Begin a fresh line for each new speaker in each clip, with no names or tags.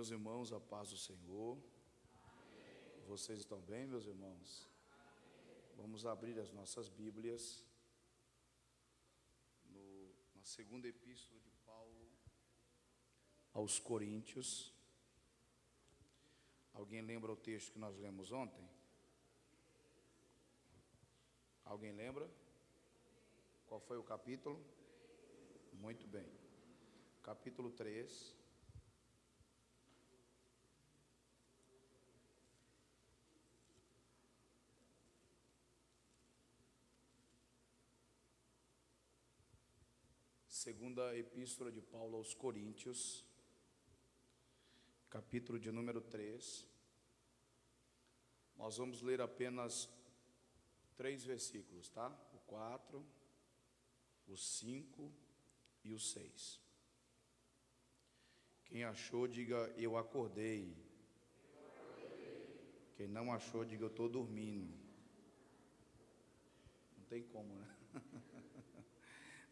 Meus irmãos, a paz do Senhor. Amém. Vocês estão bem, meus irmãos? Amém. Vamos abrir as nossas Bíblias na segunda epístola de Paulo aos Coríntios. Alguém lembra o texto que nós lemos ontem? Alguém lembra? Qual foi o capítulo? Muito bem. Capítulo 3. Segunda epístola de Paulo aos Coríntios, capítulo de número 3. Nós vamos ler apenas 3 versículos, tá? O 4, o 5 e o 6. Quem achou, diga: eu acordei. Quem não achou, diga: eu estou dormindo. Não tem como, né?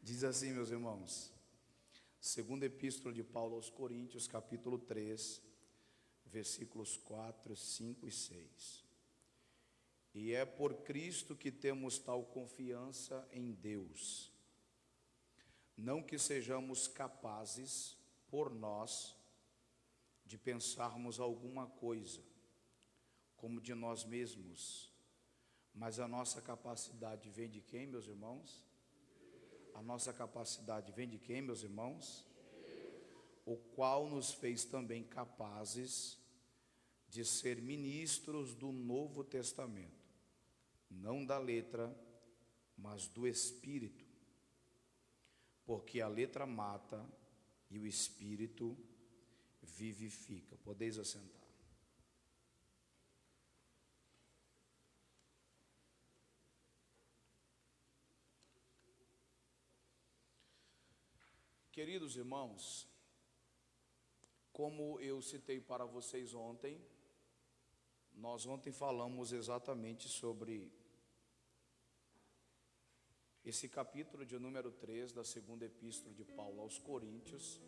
Diz assim, meus irmãos, segunda epístola de Paulo aos Coríntios, capítulo 3, versículos 4, 5 e 6. E é por Cristo que temos tal confiança em Deus, não que sejamos capazes, por nós, de pensarmos alguma coisa, como de nós mesmos, mas a nossa capacidade vem de quem, meus irmãos? A nossa capacidade vem de quem, meus irmãos? O qual nos fez também capazes de ser ministros do Novo Testamento, não da letra, mas do Espírito, porque a letra mata e o Espírito vivifica. Podeis assentar. Queridos irmãos, como eu citei para vocês ontem, nós ontem falamos exatamente sobre esse capítulo de número 3 da segunda epístola de Paulo aos Coríntios,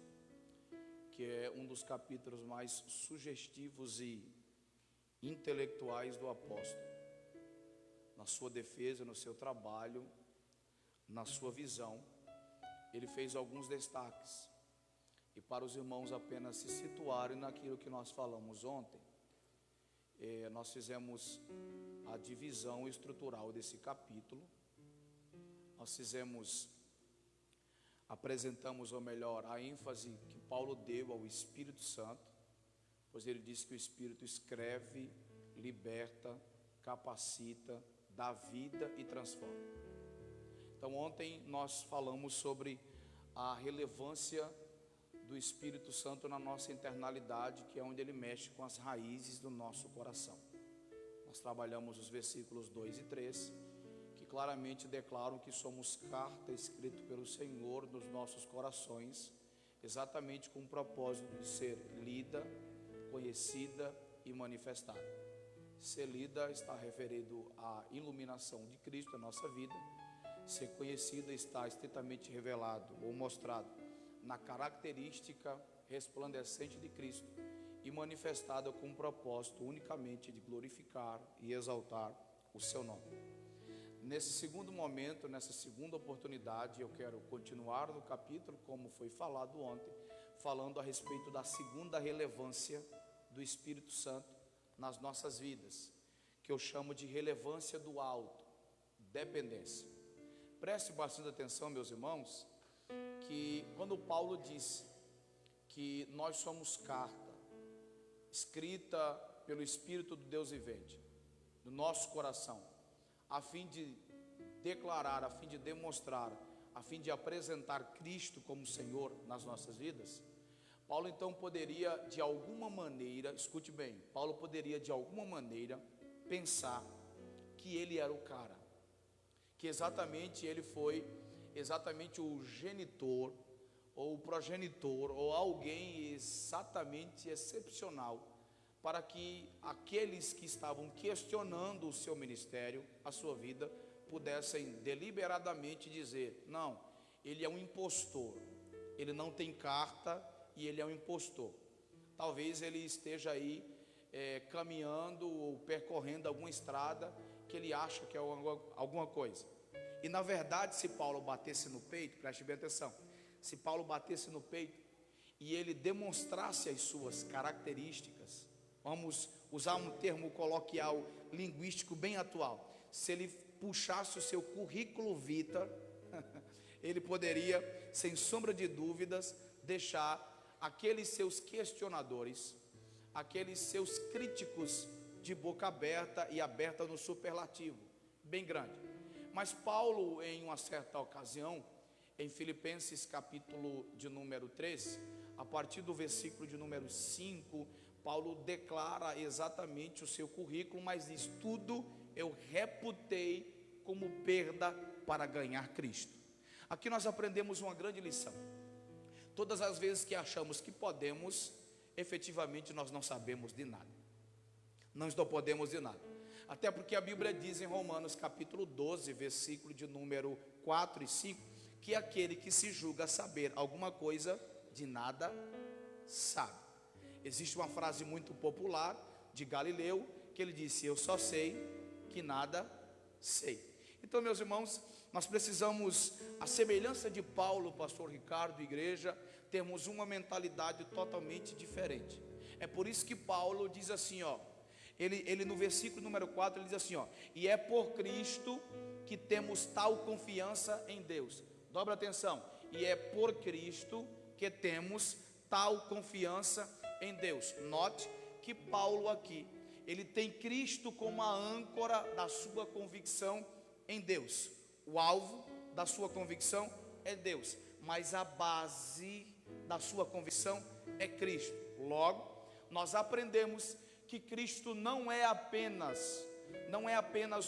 que é um dos capítulos mais sugestivos e intelectuais do apóstolo, na sua defesa, no seu trabalho, na sua visão. Ele fez alguns destaques, e para os irmãos apenas se situarem naquilo que nós falamos ontem, nós fizemos a divisão estrutural desse capítulo. Nós apresentamos, ou melhor, a ênfase que Paulo deu ao Espírito Santo, pois ele disse que o Espírito escreve, liberta, capacita, dá vida e transforma. Então ontem nós falamos sobre a relevância do Espírito Santo na nossa internalidade, que é onde ele mexe com as raízes do nosso coração. Nós trabalhamos os versículos 2 e 3, que claramente declaram que somos carta escrita pelo Senhor nos nossos corações, exatamente com o propósito de ser lida, conhecida e manifestada. Ser lida está referido à iluminação de Cristo na nossa vida. Ser conhecida está estritamente revelado ou mostrado na característica resplandecente de Cristo e manifestada com um propósito unicamente de glorificar e exaltar o seu nome. Nesse segundo momento, nessa segunda oportunidade, eu quero continuar no capítulo, como foi falado ontem, falando a respeito da segunda relevância do Espírito Santo nas nossas vidas, que eu chamo de relevância do alto, dependência. Preste bastante atenção, meus irmãos, que quando Paulo disse que nós somos carta escrita pelo Espírito do Deus vivente, do nosso coração, a fim de declarar, a fim de demonstrar, a fim de apresentar Cristo como Senhor nas nossas vidas, Paulo então poderia de alguma maneira, escute bem, Paulo poderia de alguma maneira pensar que ele era o cara, que exatamente ele foi exatamente o genitor, ou o progenitor, ou alguém exatamente excepcional, para que aqueles que estavam questionando o seu ministério, a sua vida, pudessem deliberadamente dizer: não, ele é um impostor, ele não tem carta e ele é um impostor. talvez ele esteja aí caminhando ou percorrendo alguma estrada que ele acha que é alguma coisa. E na verdade, se Paulo batesse no peito, preste bem atenção, se Paulo batesse no peito e ele demonstrasse as suas características, vamos usar um termo coloquial, linguístico bem atual, se ele puxasse o seu currículo vitae, ele poderia, sem sombra de dúvidas, deixar aqueles seus questionadores, aqueles seus críticos de boca aberta e aberta no superlativo, bem grande. Mas Paulo, em uma certa ocasião, em Filipenses capítulo de número 13, a partir do versículo de número 5, Paulo declara exatamente o seu currículo, mas diz: tudo eu reputei como perda para ganhar Cristo. Aqui nós aprendemos uma grande lição. Todas as vezes que achamos que podemos, efetivamente nós não sabemos de nada. Não podemos de nada. Até porque a Bíblia diz em Romanos capítulo 12, versículo de número 4 e 5, que aquele que se julga saber alguma coisa, de nada sabe. Existe uma frase muito popular de Galileu, que ele disse: eu só sei que nada sei. Então, meus irmãos, nós precisamos, à semelhança de Paulo, pastor Ricardo, igreja, termos uma mentalidade totalmente diferente. É por isso que Paulo diz assim, ele no versículo número 4, ele diz assim, e é por Cristo que temos tal confiança em Deus. Dobra atenção, e é por Cristo que temos tal confiança em Deus. Note que Paulo aqui, ele tem Cristo como a âncora da sua convicção em Deus. O alvo da sua convicção é Deus, mas a base da sua convicção é Cristo. Logo, nós aprendemos que Cristo não é apenas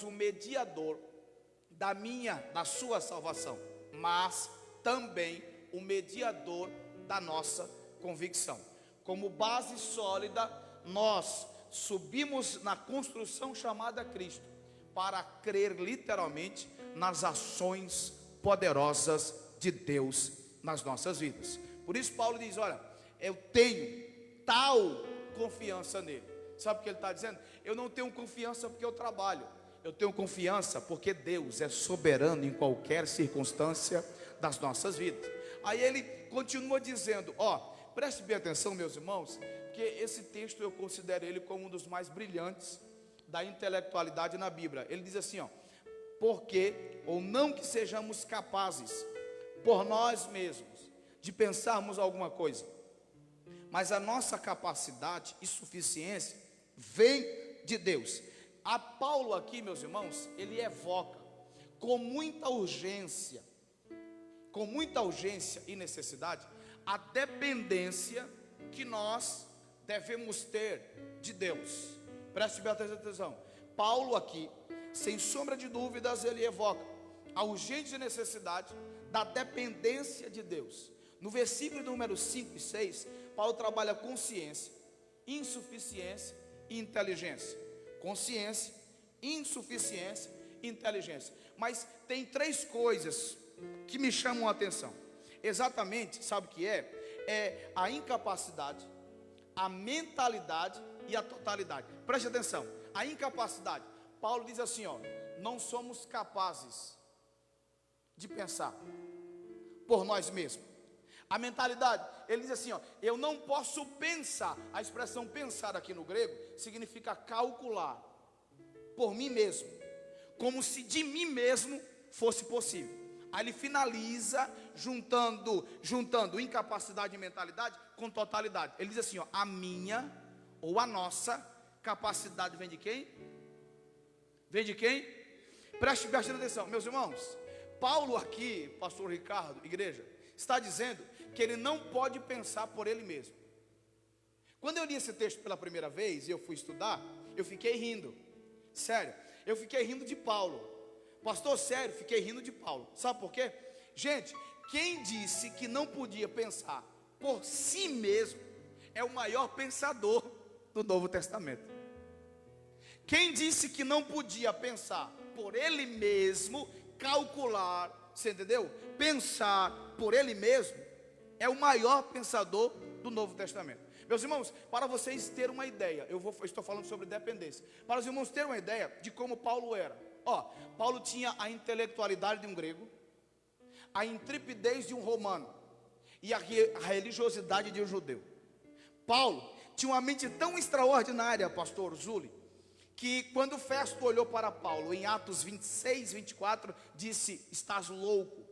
o mediador da sua salvação, mas também o mediador da nossa convicção. Como base sólida, nós subimos na construção chamada Cristo, para crer literalmente nas ações poderosas de Deus nas nossas vidas. Por isso Paulo diz, olha, eu tenho tal confiança nele. Sabe o que ele está dizendo? Eu não tenho confiança porque eu trabalho, eu tenho confiança porque Deus é soberano em qualquer circunstância das nossas vidas. Aí ele continua dizendo, preste bem atenção, meus irmãos, porque esse texto eu considero ele como um dos mais brilhantes da intelectualidade na Bíblia. Ele diz assim, porque, ou não que sejamos capazes por nós mesmos de pensarmos alguma coisa, mas a nossa capacidade e suficiência vem de Deus. A Paulo aqui, meus irmãos, ele evoca com muita urgência e necessidade, a dependência que nós devemos ter de Deus. Preste bem atenção. Paulo aqui, sem sombra de dúvidas, ele evoca a urgente necessidade da dependência de Deus. No versículo número 5 e 6, Paulo trabalha consciência, insuficiência e inteligência. Consciência, insuficiência e inteligência. Mas tem três coisas que me chamam a atenção. Exatamente, sabe o que é? É a incapacidade, a mentalidade e a totalidade. Preste atenção, a incapacidade. Paulo diz assim, não somos capazes de pensar por nós mesmos. A mentalidade, ele diz assim, eu não posso pensar. A expressão pensar aqui no grego significa calcular por mim mesmo, como se de mim mesmo fosse possível. Aí ele finaliza juntando incapacidade e mentalidade com totalidade. Ele diz assim, a minha ou a nossa capacidade vem de quem? Vem de quem? Preste bastante atenção, meus irmãos. Paulo aqui, pastor Ricardo, igreja, está dizendo que ele não pode pensar por ele mesmo. Quando eu li esse texto pela primeira vez e eu fui estudar, eu fiquei rindo. Sério, eu fiquei rindo de Paulo. Pastor, sério, fiquei rindo de Paulo. Sabe por quê? Gente, quem disse que não podia pensar por si mesmo é o maior pensador do Novo Testamento. Quem disse que não podia pensar por ele mesmo, calcular, você entendeu? Pensar por ele mesmo, é o maior pensador do Novo Testamento. Meus irmãos, para vocês terem uma ideia, eu estou falando sobre dependência. Para os irmãos terem uma ideia de como Paulo era. Paulo tinha a intelectualidade de um grego, a intrepidez de um romano e a religiosidade de um judeu. Paulo tinha uma mente tão extraordinária, pastor Zuli, que quando Festo olhou para Paulo em Atos 26, 24, disse: estás louco,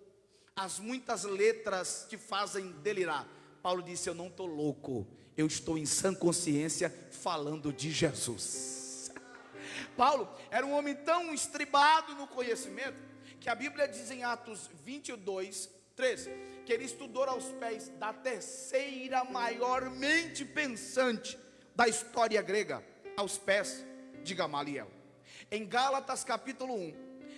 as muitas letras te fazem delirar. Paulo disse: eu não estou louco, eu estou em sã consciência falando de Jesus. Paulo era um homem tão estribado no conhecimento, que a Bíblia diz em Atos 22, 13, que ele estudou aos pés da terceira maior mente pensante da história grega, aos pés de Gamaliel. Em Gálatas capítulo 1,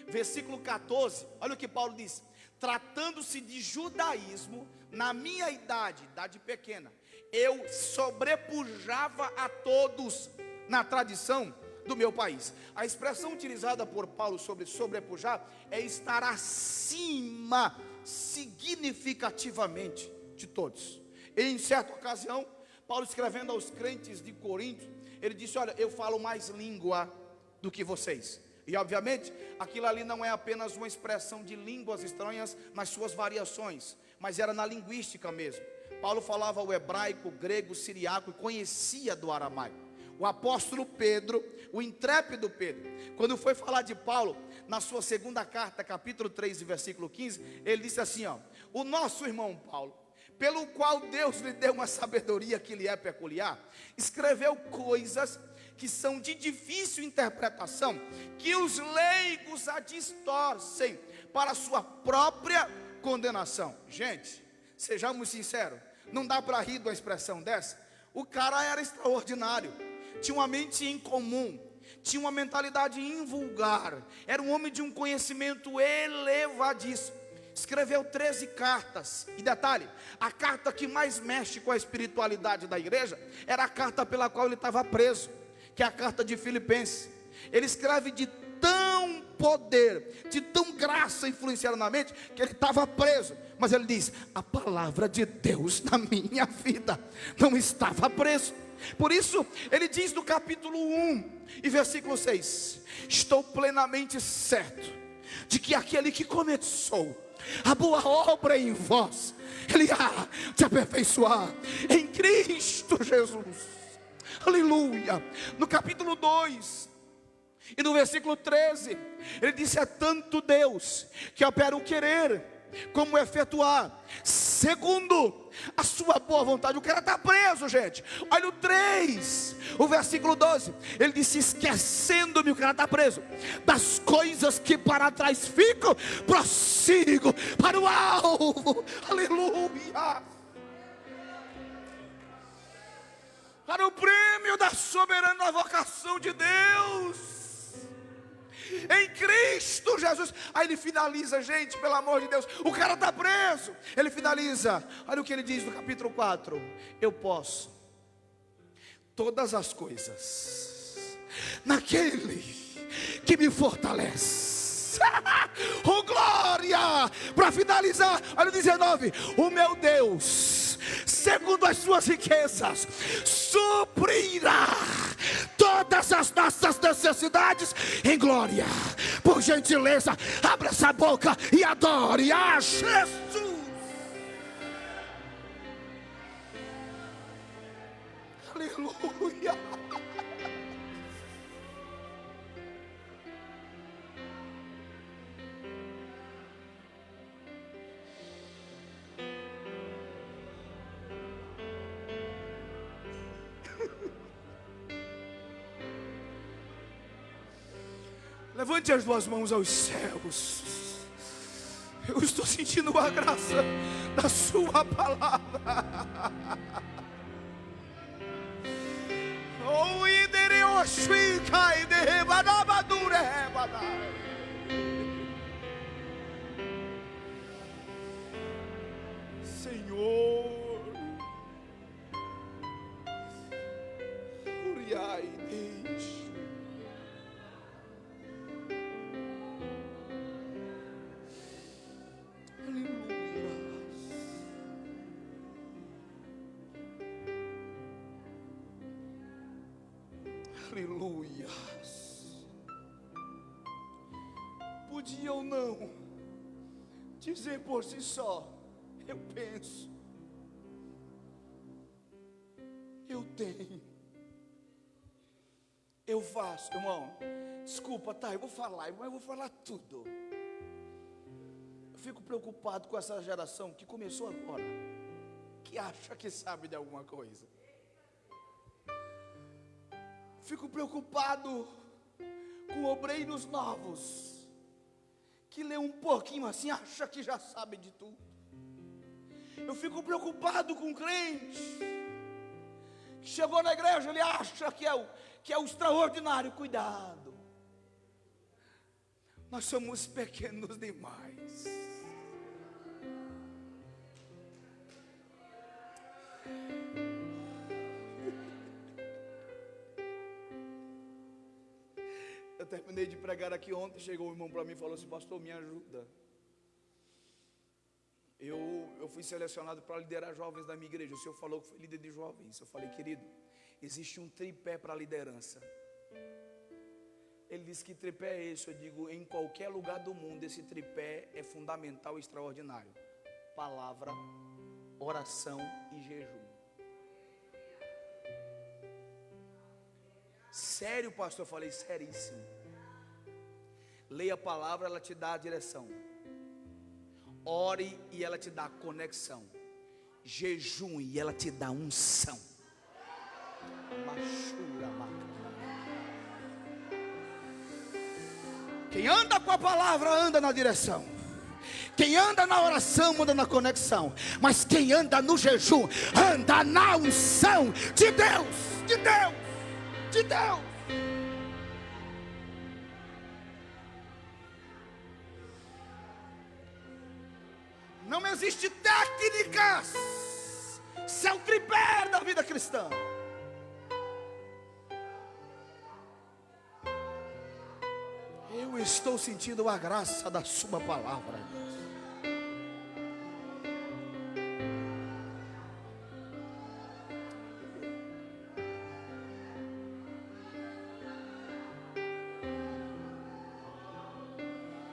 versículo 14, olha o que Paulo diz: tratando-se de judaísmo, na minha idade pequena, eu sobrepujava a todos na tradição do meu país. A expressão utilizada por Paulo sobre sobrepujar é estar acima significativamente de todos. Em certa ocasião, Paulo escrevendo aos crentes de Corinto, ele disse: olha, eu falo mais língua do que vocês. E obviamente, aquilo ali não é apenas uma expressão de línguas estranhas nas suas variações, mas era na linguística mesmo. Paulo falava o hebraico, o grego, o siriaco e conhecia do aramaico. O apóstolo Pedro, o intrépido Pedro, quando foi falar de Paulo, na sua segunda carta, capítulo 3, versículo 15, ele disse assim: o nosso irmão Paulo, pelo qual Deus lhe deu uma sabedoria que lhe é peculiar, escreveu coisas que são de difícil interpretação, que os leigos a distorcem para a sua própria condenação. Gente, sejamos sinceros, não dá para rir de uma expressão dessa. O cara era extraordinário, tinha uma mente incomum, tinha uma mentalidade invulgar, era um homem de um conhecimento elevadíssimo. Escreveu 13 cartas, e detalhe, a carta que mais mexe com a espiritualidade da igreja, era a carta pela qual ele estava preso, que é a carta de Filipenses. Ele escreve de tão poder, de tão graça influenciada na mente, que ele estava preso, mas ele diz: a palavra de Deus na minha vida não estava preso. Por isso ele diz no capítulo 1 e versículo 6: estou plenamente certo de que aquele que começou a boa obra em vós, ele há de aperfeiçoar em Cristo Jesus. Aleluia. No capítulo 2 e no versículo 13, ele disse: é tanto Deus que opera o querer como efetuar, segundo a sua boa vontade. O cara está preso, gente. Olha o 3, o versículo 12, ele disse: esquecendo-me, o cara está preso, das coisas que para trás ficam, prossigo para o alvo. Aleluia. Para o prêmio da soberana vocação de Deus em Cristo Jesus. Aí ele finaliza, gente, pelo amor de Deus, o cara está preso. Ele finaliza, olha o que ele diz no capítulo 4: eu posso todas as coisas naquele que me fortalece. Oh glória! Para finalizar, olha o 19: o meu Deus, segundo as suas riquezas, suprirá todas as nossas necessidades em glória. Por gentileza, abra essa boca e adore a Jesus. Aleluia. Levante as duas mãos aos céus. Eu estou sentindo a graça da sua palavra. Oh, Senhor, uriai Deus. Aleluia. Podia ou não dizer por si só: eu penso, eu tenho, eu faço. Irmão, desculpa, tá? Eu vou falar, mas eu vou falar tudo. Eu fico preocupado com essa geração que começou agora, que acha que sabe de alguma coisa. Fico preocupado com obreiros novos, que lê um pouquinho assim, acha que já sabe de tudo. Eu fico preocupado com crente que chegou na igreja, ele acha que é o extraordinário. Cuidado, nós somos pequenos demais. Eu terminei de pregar aqui ontem, chegou um irmão para mim e falou assim: pastor, me ajuda. Eu fui selecionado para liderar jovens da minha igreja. O senhor falou que foi líder de jovens. Eu falei: querido, existe um tripé para a liderança. Ele disse: que tripé é esse? Eu digo: em qualquer lugar do mundo esse tripé é fundamental e extraordinário: palavra, oração e jejum. Sério, pastor? Eu falei: seríssimo. Leia a palavra, ela te dá a direção. Ore e ela te dá conexão. Jejum e ela te dá unção. Quem anda com a palavra anda na direção. Quem anda na oração anda na conexão. Mas quem anda no jejum anda na unção de Deus. De Deus. De Deus. Não existe técnicas. Isso é o tripé da vida cristã. Eu estou sentindo a graça da sua palavra.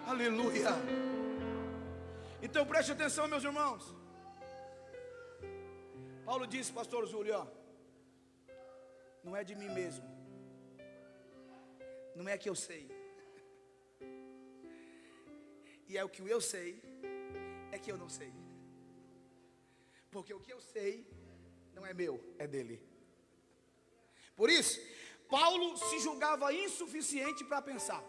Aleluia. Então preste atenção, meus irmãos. Paulo disse, pastor Júlio, não é de mim mesmo, não é que eu sei, e é o que eu sei, é que eu não sei, porque o que eu sei não é meu, é dele. Por isso, Paulo se julgava insuficiente para pensar.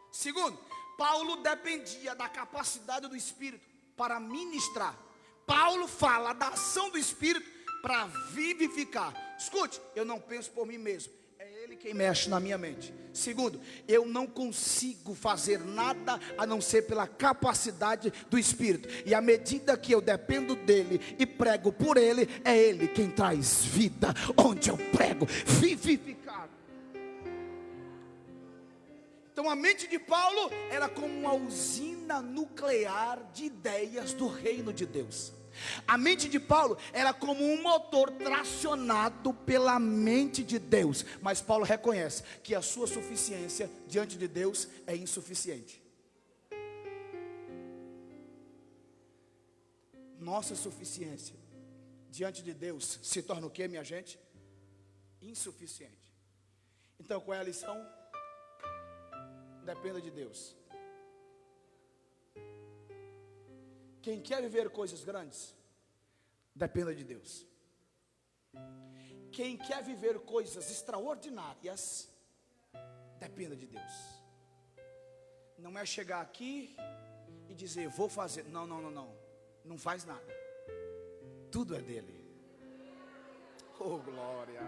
Segundo, Paulo dependia da capacidade do Espírito para ministrar. Paulo fala da ação do Espírito para vivificar. Escute, eu não penso por mim mesmo, é Ele quem mexe na minha mente. Segundo, eu não consigo fazer nada a não ser pela capacidade do Espírito. E à medida que eu dependo dele e prego por ele, é Ele quem traz vida onde eu prego, vivificar. Então a mente de Paulo era como uma usina nuclear de ideias do reino de Deus. A mente de Paulo era como um motor tracionado pela mente de Deus. Mas Paulo reconhece que a sua suficiência diante de Deus é insuficiente. Nossa suficiência diante de Deus se torna o que, minha gente? Insuficiente. Então qual é a lição? Dependa de Deus. Quem quer viver coisas grandes, dependa de Deus. Quem quer viver coisas extraordinárias, dependa de Deus. Não é chegar aqui e dizer, vou fazer. Não. Não faz nada. Tudo é dele. Oh, glória.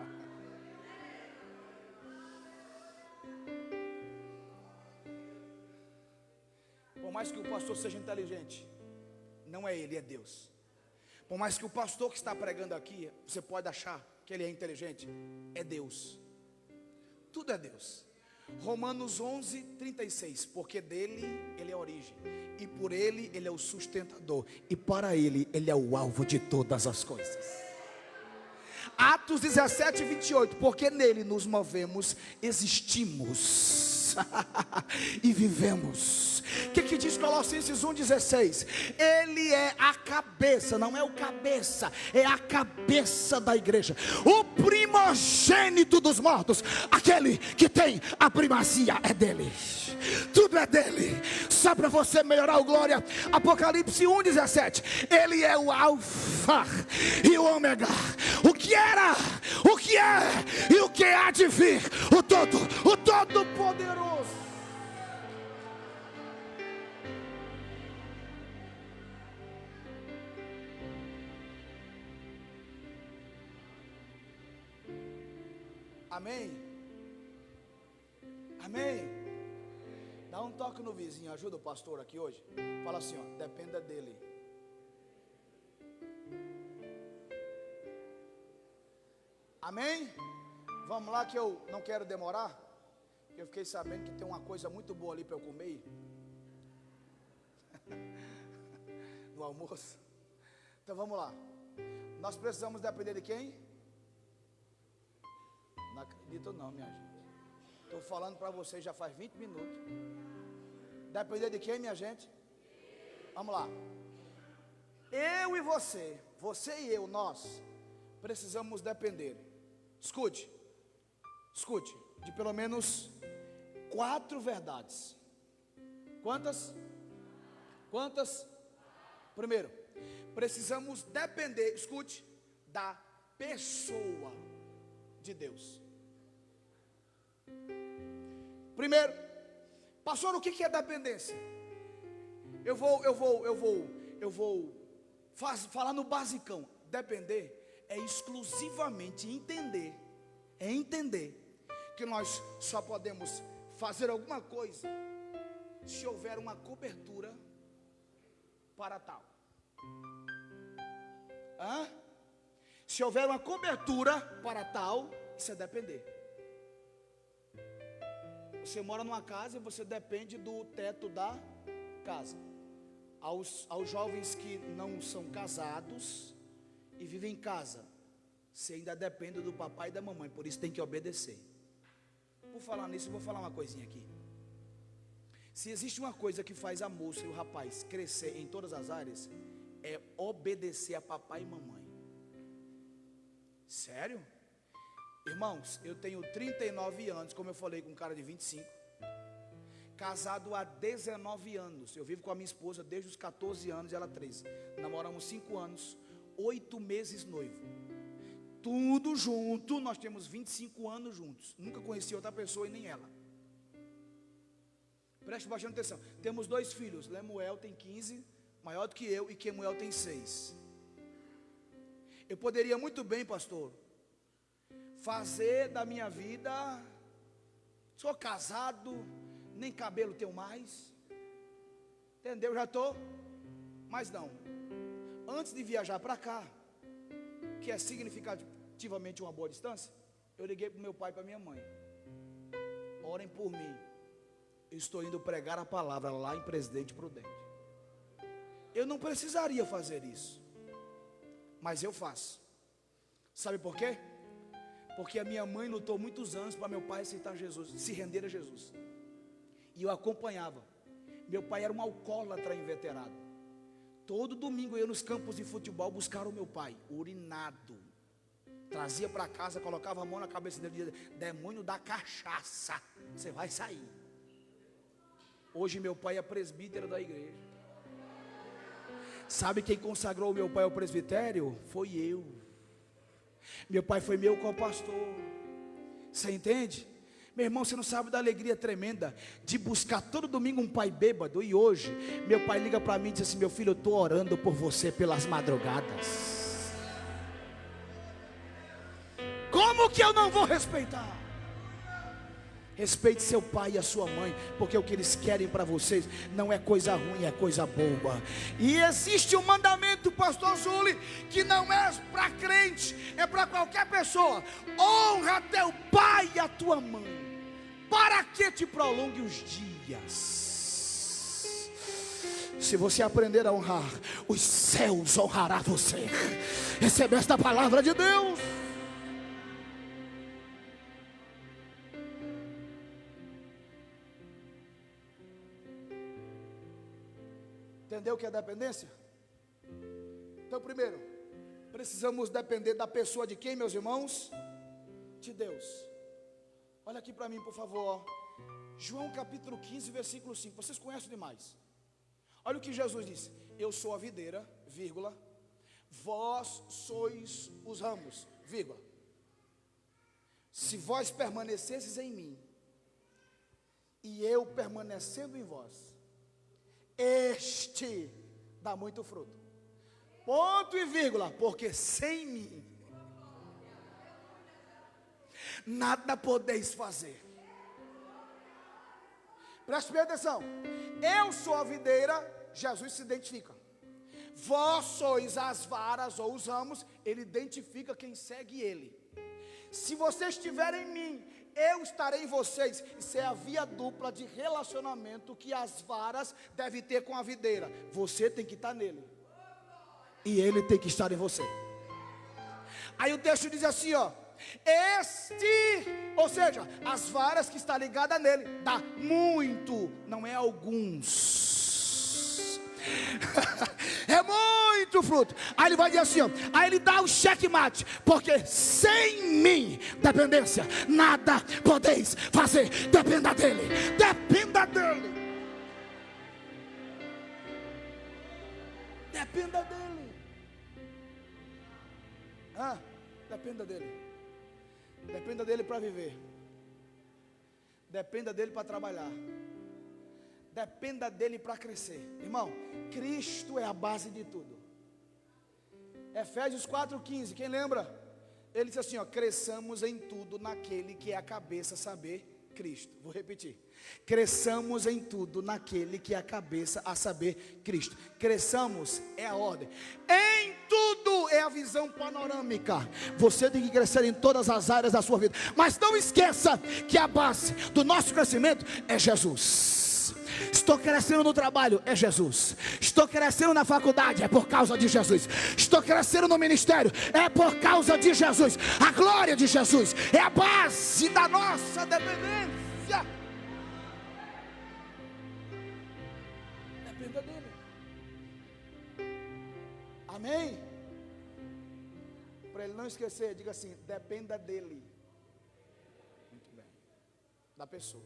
Por mais que o pastor seja inteligente, não é ele, é Deus. Por mais que o pastor que está pregando aqui, você pode achar que ele é inteligente, é Deus. Tudo é Deus. Romanos 11:36, porque dele ele é a origem, e por ele ele é o sustentador, e para ele é o alvo de todas as coisas. Atos 17, 28. Porque nele nos movemos, existimos e vivemos. O que diz Colossenses 1,16? Ele é a cabeça, não é o cabeça, é a cabeça da igreja, o primogênito dos mortos, aquele que tem a primazia é dele, tudo é dele. Só para você melhorar o glória, Apocalipse 1,17. Ele é o alfa e o ômega, o que era, o que é e o que há de vir, o todo poderoso. Amém? Amém? Dá um toque no vizinho, ajuda o pastor aqui hoje. Fala assim, ó, dependa dele. Amém? Vamos lá que eu não quero demorar. Eu fiquei sabendo que tem uma coisa muito boa ali para eu comer no almoço. Então vamos lá. Nós precisamos depender de quem? Não acredito não, minha gente. Estou falando para vocês já faz 20 minutos. Depender de quem, minha gente? Vamos lá. Eu e você e eu, nós precisamos depender. Escute, de pelo menos 4 verdades. Quantas? Primeiro, precisamos depender, escute, da pessoa de Deus. Primeiro, pastor, o que é dependência? Eu vou falar no basicão. Depender é exclusivamente entender que nós só podemos fazer alguma coisa se houver uma cobertura para tal. Se houver uma cobertura para tal, isso é depender. Você mora numa casa e você depende do teto da casa. Aos jovens que não são casados e vivem em casa, você ainda depende do papai e da mamãe, por isso tem que obedecer. Por falar nisso, eu vou falar uma coisinha aqui. Se existe uma coisa que faz a moça e o rapaz crescer em todas as áreas, é obedecer a papai e mamãe. Sério? Irmãos, eu tenho 39 anos, como eu falei com um cara de 25, casado há 19 anos, eu vivo com a minha esposa desde os 14 anos e ela 13, namoramos 5 anos, 8 meses noivo, tudo junto, nós temos 25 anos juntos, nunca conheci outra pessoa e nem ela. Preste bastante atenção, temos 2 filhos, Lemuel tem 15, maior do que eu, e Kemuel tem 6. Eu poderia muito bem, pastor, fazer da minha vida, sou casado, nem cabelo tenho mais, entendeu? Já estou, mas não. Antes de viajar para cá, que é significativamente uma boa distância, eu liguei para o meu pai e para minha mãe. Orem por mim, eu estou indo pregar a palavra lá em Presidente Prudente. Eu não precisaria fazer isso, mas eu faço. Sabe por quê? Porque a minha mãe lutou muitos anos para meu pai aceitar Jesus, se render a Jesus. E eu acompanhava. Meu pai era um alcoólatra inveterado. Todo domingo eu ia nos campos de futebol buscar o meu pai, urinado. Trazia para casa, colocava a mão na cabeça dele e dizia: demônio da cachaça, você vai sair. Hoje meu pai é presbítero da igreja. Sabe quem consagrou o meu pai ao presbitério? Foi eu. Meu pai foi meu co-pastor. Você entende? Meu irmão, você não sabe da alegria tremenda de buscar todo domingo um pai bêbado. E hoje, meu pai liga para mim e diz assim: meu filho, eu estou orando por você pelas madrugadas. Como que eu não vou respeitar? Respeite seu pai e a sua mãe, porque o que eles querem para vocês não é coisa ruim, é coisa boa. E existe um mandamento, pastor Zuli, que não é para crente, é para qualquer pessoa: honra teu pai e a tua mãe, para que te prolongue os dias. Se você aprender a honrar, os céus honrará você. Recebe esta palavra de Deus.
Entendeu o que é dependência? Então, primeiro, precisamos depender da pessoa de quem, meus irmãos? De Deus. Olha aqui para mim, por favor. João capítulo 15, versículo 5. Vocês conhecem demais. Olha o que Jesus disse: eu sou a videira, vírgula, vós sois os ramos, vírgula. Se vós permanecesseis em mim, e eu permanecendo em vós, este dá muito fruto. Ponto e vírgula, porque sem mim nada podeis fazer. Preste bem atenção. Eu sou a videira, Jesus se identifica. Vós sois as varas ou os ramos, ele identifica quem segue ele. Se vocês estiverem em mim, eu estarei em vocês. Isso é a via dupla de relacionamento que as varas devem ter com a videira. Você tem que estar nele, e ele tem que estar em você. Aí o texto diz assim, ó: ou seja, as varas que está ligada nele, dá muito, não é alguns. É muito fruto. Aí ele vai dizer assim, ó, aí ele dá o checkmate, porque sem mim, dependência, nada podeis fazer. Dependa dele, dependa dele, dependa dele. Dependa dele. Dependa dele para viver. Dependa dele para trabalhar. Dependa dele para crescer. Irmão, Cristo é a base de tudo. Efésios 4,15, quem lembra? Ele diz assim, ó: cresçamos em tudo naquele que é a cabeça, a saber, Cristo. Vou repetir: cresçamos em tudo naquele que é a cabeça, a saber, Cristo. Cresçamos é a ordem. Em tudo é a visão panorâmica. Você tem que crescer em todas as áreas da sua vida. Mas não esqueça que a base do nosso crescimento é Jesus. Estou crescendo no trabalho, é Jesus. Estou crescendo na faculdade, é por causa de Jesus. Estou crescendo no ministério, é por causa de Jesus. A glória de Jesus é a base da nossa dependência. Dependa dele. Amém? Para ele não esquecer, diga assim: dependa dele. Muito bem. Da pessoa.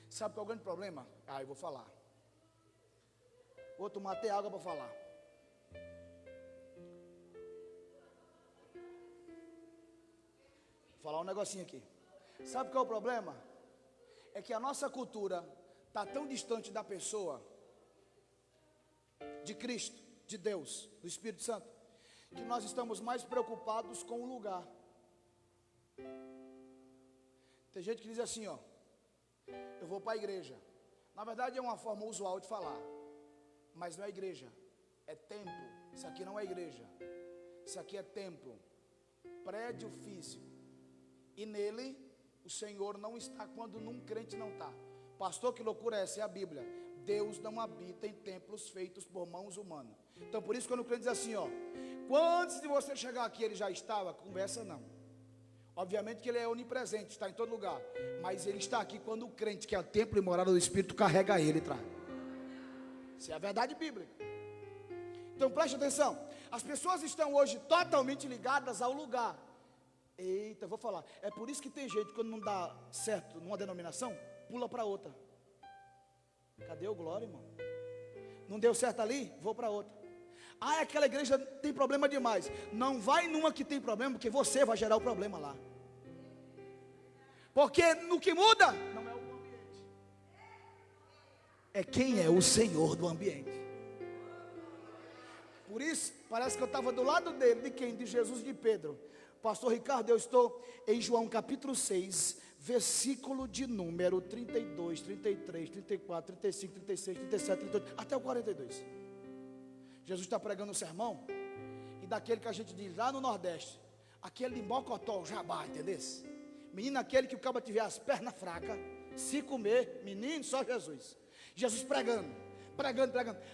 Sabe qual é o grande problema? Eu vou falar. Vou tomar até água para falar. Vou falar um negocinho aqui. Sabe qual é o problema? É que a nossa cultura está tão distante da pessoa, de Cristo, de Deus, do Espírito Santo, que nós estamos mais preocupados com o lugar. Tem gente que diz assim, ó: eu vou para a igreja. Na verdade é uma forma usual de falar, mas não é igreja, é templo. Isso aqui não é igreja, isso aqui é templo, prédio físico. E nele o Senhor não está quando num crente não está. Pastor, que loucura é essa? É a Bíblia. Deus não habita em templos feitos por mãos humanas. Então por isso quando o crente diz assim, ó: antes de você chegar aqui ele já estava, conversa não. Obviamente que ele é onipresente, está em todo lugar, mas ele está aqui quando o crente, que é o templo e morada do Espírito, carrega ele e traz. Isso é a verdade bíblica. Então preste atenção. As pessoas estão hoje totalmente ligadas ao lugar. Eita, vou falar. É por isso que tem gente, quando não dá certo numa denominação, pula para outra. Cadê o glória, irmão? Não deu certo ali? Vou para outra. Aquela igreja tem problema demais. Não vai numa que tem problema, porque você vai gerar o problema lá. Porque no que muda não é o ambiente, é quem é o Senhor do ambiente. Por isso, parece que eu estava do lado dele. De quem? De Jesus e de Pedro. Pastor Ricardo, eu estou em João capítulo 6, versículo de número 32, 33, 34, 35, 36, 37, 38, até o 42. Jesus está pregando um sermão, e daquele que a gente diz lá no Nordeste, aquele de mocotó, jabá, entendeu? Menino, aquele que o cabo tiver as pernas fracas, se comer, menino, só Jesus. Jesus pregando.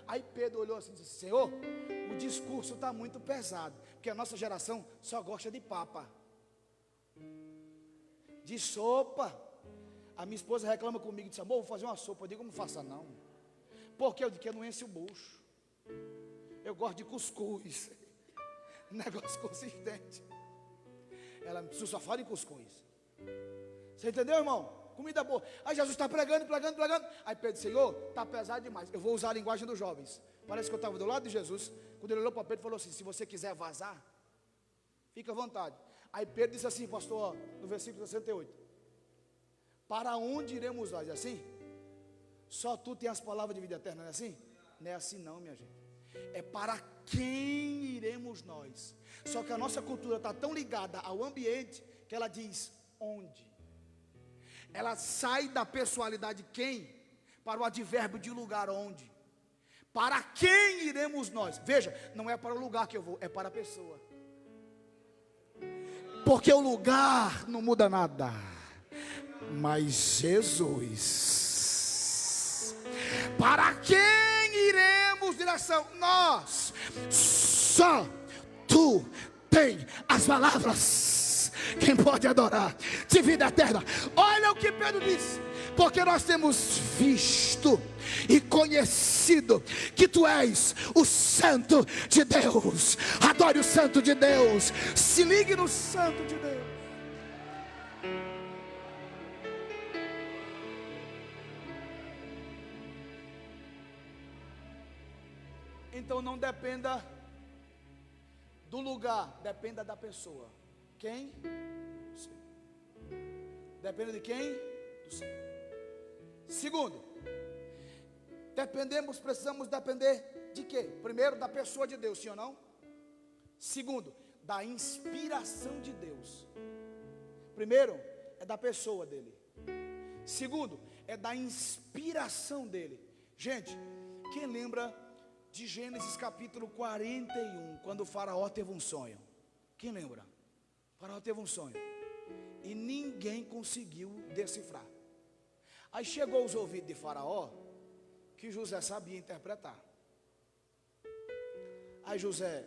Aí Pedro olhou assim e disse: Senhor, o discurso está muito pesado, porque a nossa geração só gosta de papa, de sopa. A minha esposa reclama comigo e diz: amor, vou fazer uma sopa. Eu digo: não faça não. Por quê? Eu digo que não enche o bucho. Eu gosto de cuscuz. Negócio consistente. Ela só fala em cuscuz. Você entendeu, irmão? Comida boa. Aí Jesus está pregando. Aí Pedro, Senhor, está pesado demais. Eu vou usar a linguagem dos jovens. Parece que eu estava do lado de Jesus. Quando ele olhou para Pedro, falou assim: se você quiser vazar, fica à vontade. Aí Pedro disse assim, pastor, ó, no versículo 68: para onde iremos nós? É assim? Só tu tem as palavras de vida eterna, não é assim? Não é assim não, minha gente. É para quem iremos nós. Só que a nossa cultura está tão ligada ao ambiente que ela diz onde. Ela sai da pessoalidade quem para o advérbio de lugar onde. Para quem iremos nós? Veja, não é para o lugar que eu vou, é para a pessoa. Porque o lugar não muda nada, mas Jesus. Para quem iremos direção? Nós. Só tu tem as palavras. Quem pode adorar de vida eterna? Olha o que Pedro disse: porque nós temos visto e conhecido que tu és o Santo de Deus. Adore o Santo de Deus. Se ligue no Santo de Deus. Então não dependa do lugar, dependa da pessoa. Quem? Você. Depende de quem? Do Senhor. Segundo, precisamos depender de quê? Primeiro, da pessoa de Deus, sim ou não? Segundo, da inspiração de Deus. Primeiro, é da pessoa dele. Segundo, é da inspiração dele. Gente, quem lembra de Gênesis capítulo 41, quando o faraó teve um sonho? Quem lembra? O faraó teve um sonho e ninguém conseguiu decifrar. Aí chegou aos ouvidos de Faraó que José sabia interpretar. Aí José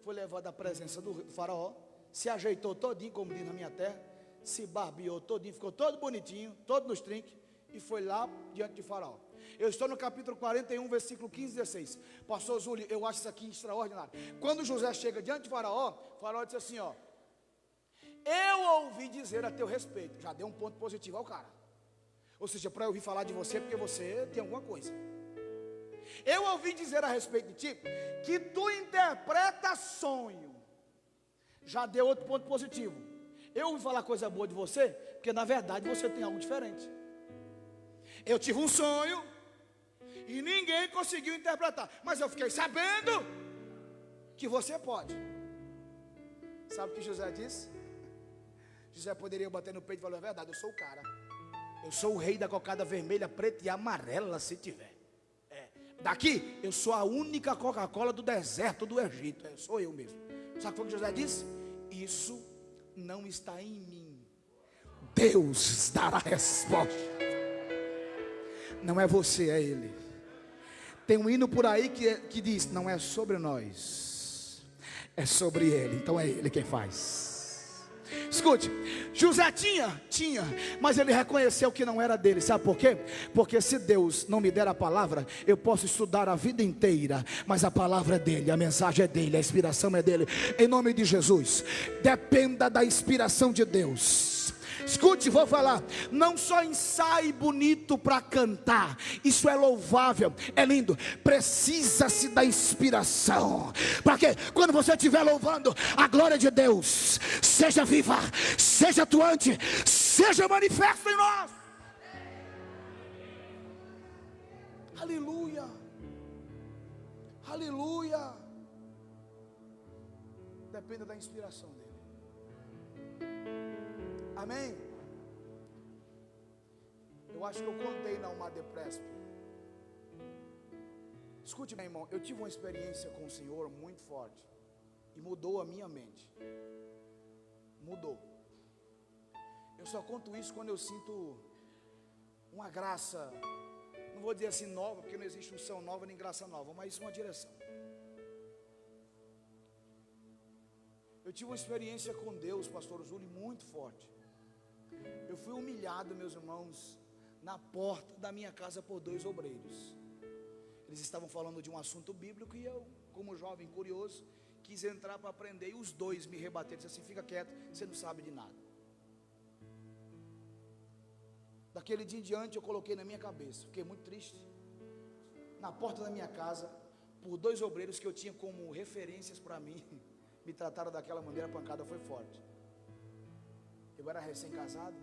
foi levado à presença do Faraó, se ajeitou todinho, como diz na minha terra, se barbeou todinho, ficou todo bonitinho, todo nos trinques, e foi lá diante de Faraó. Eu estou no capítulo 41, versículo 15 e 16. Pastor Zúlio, eu acho isso aqui extraordinário. Quando José chega diante de Faraó, Faraó disse assim, ó: eu ouvi dizer a teu respeito. Já deu um ponto positivo ao cara. Ou seja, para eu ouvir falar de você, porque você tem alguma coisa. Eu ouvi dizer a respeito de ti que tu interpreta sonho. Já deu outro ponto positivo. Eu ouvi falar coisa boa de você, porque na verdade você tem algo diferente. Eu tive um sonho e ninguém conseguiu interpretar, mas eu fiquei sabendo que você pode. Sabe o que José disse? José poderia bater no peito e falar: é verdade, eu sou o cara. Eu sou o rei da cocada vermelha, preta e amarela, se tiver. Daqui, eu sou a única Coca-Cola do deserto do Egito. Sou eu mesmo. Sabe o que José disse? Isso não está em mim. Deus dará a resposta. Não é você, é Ele. Tem um hino por aí que diz: não é sobre nós, é sobre Ele. Então é Ele quem faz. Escute, José tinha, mas ele reconheceu que não era dele. Sabe por quê? Porque se Deus não me der a palavra, eu posso estudar a vida inteira, mas a palavra é dele, a mensagem é dele, a inspiração é dele. Em nome de Jesus, dependa da inspiração de Deus. Escute, vou falar. Não só ensaie bonito para cantar, isso é louvável, é lindo. Precisa-se da inspiração, para que quando você estiver louvando, a glória de Deus seja viva, seja atuante, seja manifesta em nós. Aleluia, aleluia. Depende da inspiração dele. Amém? Eu acho que eu contei na Almada Presp. Escute, meu irmão, eu tive uma experiência com o Senhor muito forte e mudou a minha mente. Mudou. Eu só conto isso quando eu sinto uma graça, não vou dizer assim nova, porque não existe unção nova nem graça nova, mas uma direção. Eu tive uma experiência com Deus, pastor Zúlio, muito forte. Eu fui humilhado, meus irmãos, na porta da minha casa por 2 obreiros. Eles estavam falando de um assunto bíblico e eu, como jovem curioso, quis entrar para aprender. E os dois me rebateram, disseram assim: fica quieto, você não sabe de nada. Daquele dia em diante eu coloquei na minha cabeça, fiquei muito triste. Na porta da minha casa, por 2 obreiros que eu tinha como referências para mim, me trataram daquela maneira, a pancada foi forte. Eu era recém-casado,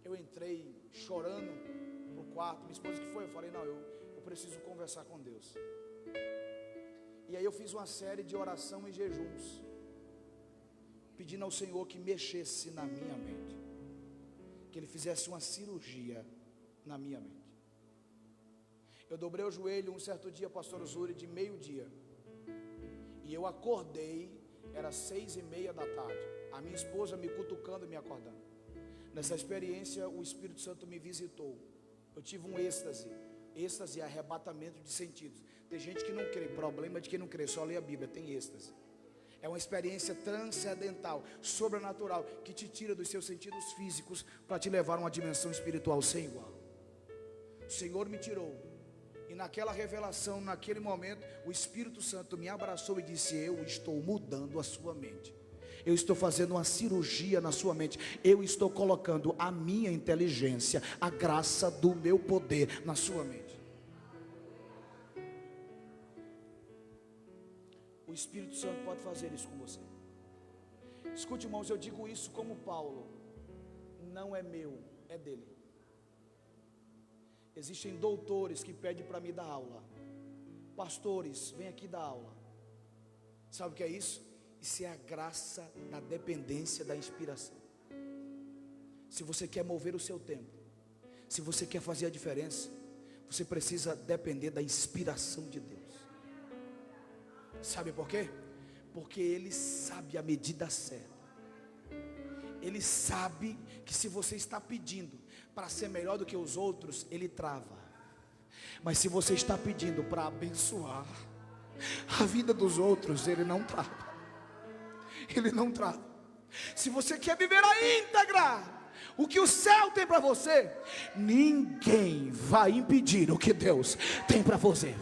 eu entrei chorando no quarto. Minha esposa, que foi? Eu falei: não, eu preciso conversar com Deus. E aí eu fiz uma série de oração e jejuns, pedindo ao Senhor que mexesse na minha mente, que Ele fizesse uma cirurgia na minha mente. Eu dobrei o joelho um certo dia, pastor Zuri, de meio-dia, e eu acordei, era 6:30 da tarde, a minha esposa me cutucando e me acordando. Nessa experiência o Espírito Santo me visitou. Eu tive um êxtase é arrebatamento de sentidos. Tem gente que não crê, problema de quem não crê, só lê a Bíblia, tem êxtase. É uma experiência transcendental, sobrenatural, que te tira dos seus sentidos físicos para te levar a uma dimensão espiritual sem igual. O Senhor me tirou, e naquela revelação, naquele momento, o Espírito Santo me abraçou e disse: eu estou mudando a sua mente, eu estou fazendo uma cirurgia na sua mente, eu estou colocando a minha inteligência, a graça do meu poder na sua mente. O Espírito Santo pode fazer isso com você. Escute, irmãos, eu digo isso como Paulo: não é meu, é dele. Existem doutores que pedem para mim dar aula, pastores, vem aqui dar aula. Sabe o que é isso? Isso é a graça da dependência da inspiração. Se você quer mover o seu tempo, se você quer fazer a diferença, você precisa depender da inspiração de Deus. Sabe por quê? Porque Ele sabe a medida certa. Ele sabe que se você está pedindo para ser melhor do que os outros, Ele trava. Mas se você está pedindo para abençoar a vida dos outros, Ele não trava. Ele não trava. Se você quer viver a íntegra, o que o céu tem para você, ninguém vai impedir o que Deus tem para você.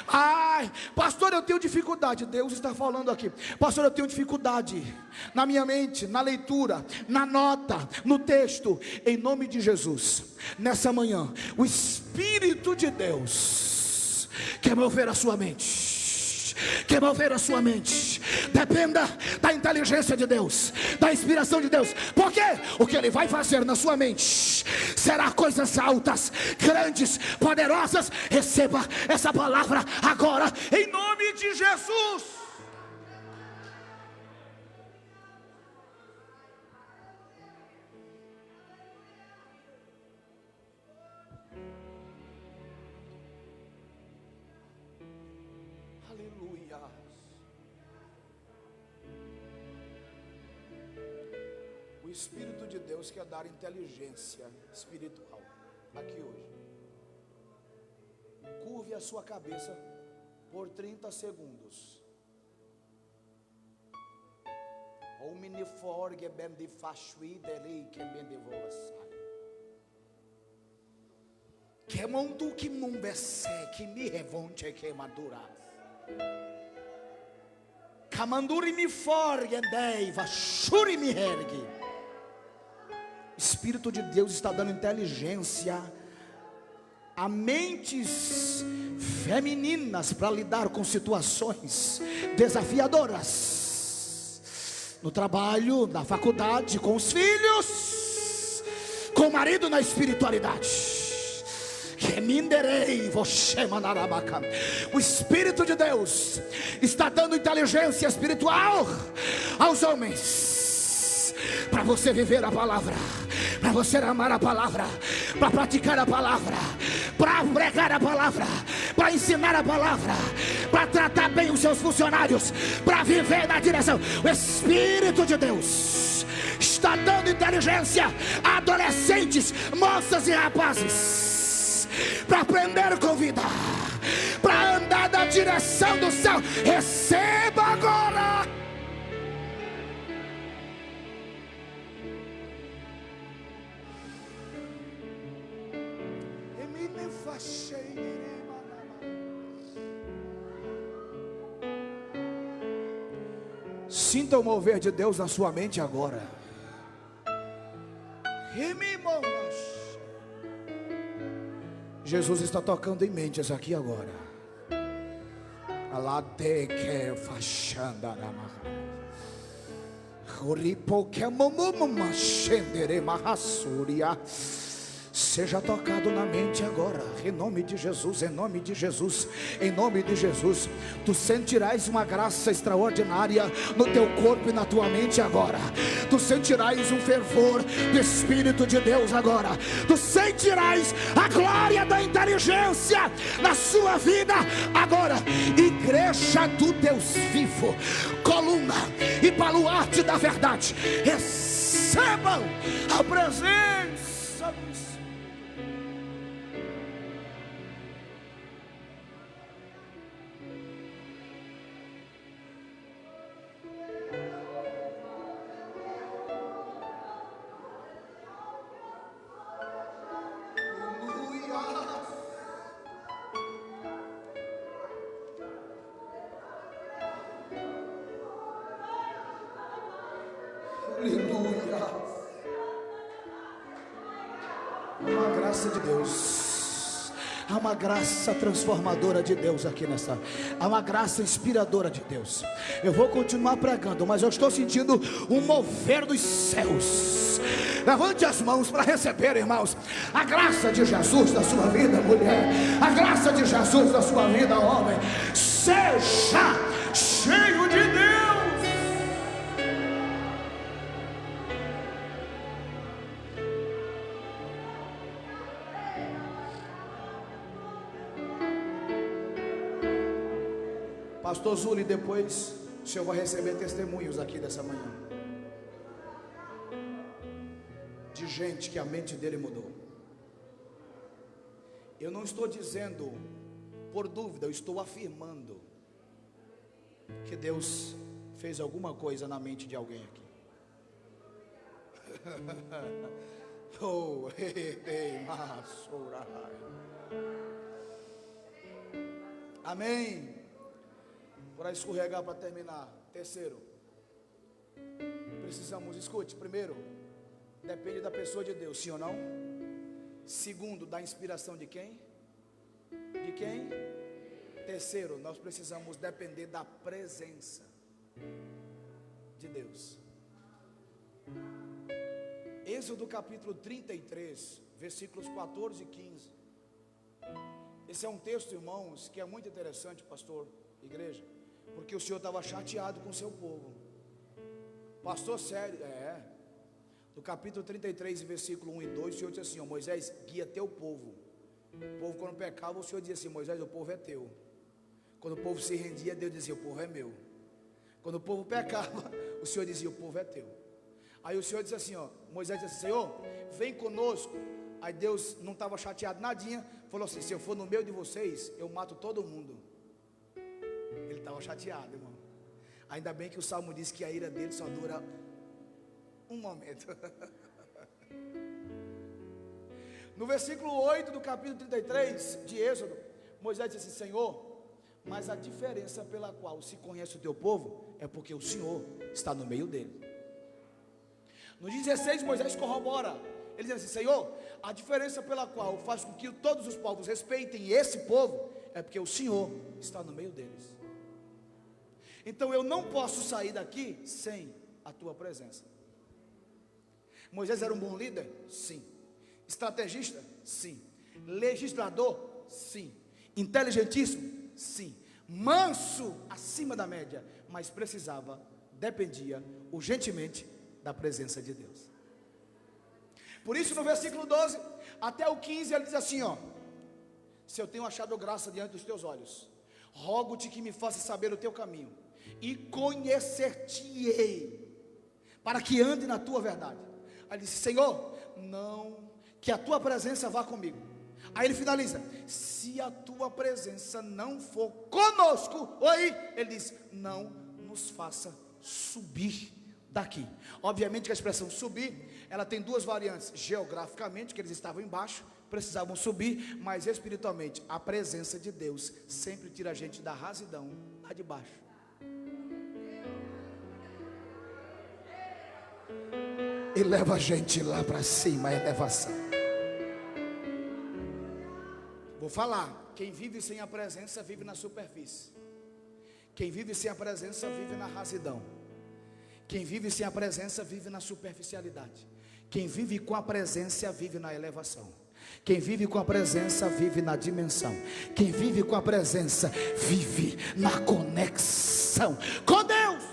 Ai, pastor, eu tenho dificuldade. Deus está falando aqui: pastor, eu tenho dificuldade na minha mente, na leitura, na nota, no texto. Em nome de Jesus, nessa manhã, o Espírito de Deus quer mover a sua mente, quer mover a sua mente. Dependa da inteligência de Deus, da inspiração de Deus, porque o que Ele vai fazer na sua mente será coisas altas, grandes, poderosas. Receba essa palavra agora, em nome de Jesus. Aleluia. O Espírito de Deus quer dar inteligência espiritual aqui hoje. Curve a sua cabeça por 30 segundos. O miniforge bende fashui dele que bende vossa. Que montu que mumbesse que me revonte que madura. Kamanduri mi forge dei vashuri mi hergi. Espírito de Deus está dando inteligência a mentes femininas para lidar com situações desafiadoras no trabalho, na faculdade, com os filhos, com o marido, na espiritualidade. O Espírito de Deus está dando inteligência espiritual aos homens, para você viver a palavra, para você amar a palavra, para praticar a palavra, para pregar a palavra, para ensinar a palavra, para tratar bem os seus funcionários, para viver na direção. O Espírito de Deus está dando inteligência a adolescentes, moças e rapazes, para aprender com vida, para andar na direção do céu. Receba agora. Sinta o mover de Deus na sua mente agora. Jesus está tocando em mentes aqui agora. Seja tocado na mente agora, em nome de Jesus, em nome de Jesus, em nome de Jesus. Tu sentirás uma graça extraordinária no teu corpo e na tua mente agora. Tu sentirás um fervor do Espírito de Deus agora. Tu sentirás a glória da inteligência na sua vida agora. Igreja do Deus vivo, coluna e baluarte da verdade, recebam a presença do Senhor. Uma graça de Deus, há uma graça transformadora de Deus aqui nessa, há uma graça inspiradora de Deus. Eu vou continuar pregando, mas eu estou sentindo um mover dos céus. Levante as mãos para receber, irmãos, a graça de Jesus na sua vida, mulher, a graça de Jesus na sua vida, homem. Seja cheio de Deus. Pastor Zuli, depois o senhor vai receber testemunhos aqui dessa manhã, de gente que a mente dele mudou. Eu não estou dizendo por dúvida, eu estou afirmando que Deus fez alguma coisa na mente de alguém aqui. Oh, amém. Para escorregar, para terminar. Terceiro, precisamos, escute, primeiro, depende da pessoa de Deus, sim ou não? Segundo, da inspiração de quem? De quem? Terceiro, nós precisamos depender da presença de Deus. Êxodo capítulo 33, versículos 14 e 15. Esse é um texto, irmãos, que é muito interessante, pastor, igreja, porque o Senhor estava chateado com o seu povo. Pastor, sério, no capítulo 33, versículo 1 e 2, o Senhor disse assim: ó, Moisés, guia teu povo. O povo, quando pecava, o Senhor dizia assim: Moisés, o povo é teu. Quando o povo se rendia, Deus dizia: o povo é meu. Quando o povo pecava, o Senhor dizia: o povo é teu. Aí o Senhor disse assim, ó, Moisés disse assim: Senhor, vem conosco. Aí Deus não estava chateado nadinha, falou assim: se eu for no meio de vocês, eu mato todo mundo. Ele estava chateado, irmão. Ainda bem que o Salmo diz que a ira dele só dura um momento. No versículo 8 do capítulo 33 de Êxodo, Moisés disse assim: Senhor, mas a diferença pela qual se conhece o teu povo é porque o Senhor está no meio dele. No 16, Moisés corrobora. Ele diz assim: Senhor, a diferença pela qual faz com que todos os povos respeitem esse povo é porque o Senhor está no meio deles. Então eu não posso sair daqui sem a tua presença. Moisés era um bom líder? Sim. Estrategista? Sim. Legislador? Sim. Inteligentíssimo? Sim. Manso, acima da média, mas precisava, dependia urgentemente da presença de Deus. Por isso no versículo 12 até o 15 ele diz assim, ó: se eu tenho achado graça diante dos teus olhos, rogo-te que me faças saber o teu caminho, e conhecer-te-ei, para que ande na tua verdade. Aí ele disse: Senhor, não, que a tua presença vá comigo. Aí ele finaliza: se a tua presença não for conosco, oi, ele diz: não nos faça subir daqui. Obviamente que a expressão subir, ela tem duas variantes: geograficamente, que eles estavam embaixo, precisavam subir, mas espiritualmente, a presença de Deus sempre tira a gente da rasidão lá de baixo. e leva a gente lá para cima, a elevação. Vou falar, quem vive sem a presença vive na superfície. Quem vive sem a presença vive na rasidão. Quem vive sem a presença vive na superficialidade. Quem vive com a presença vive na elevação. Quem vive com a presença vive na dimensão. Quem vive com a presença vive na conexão com Deus.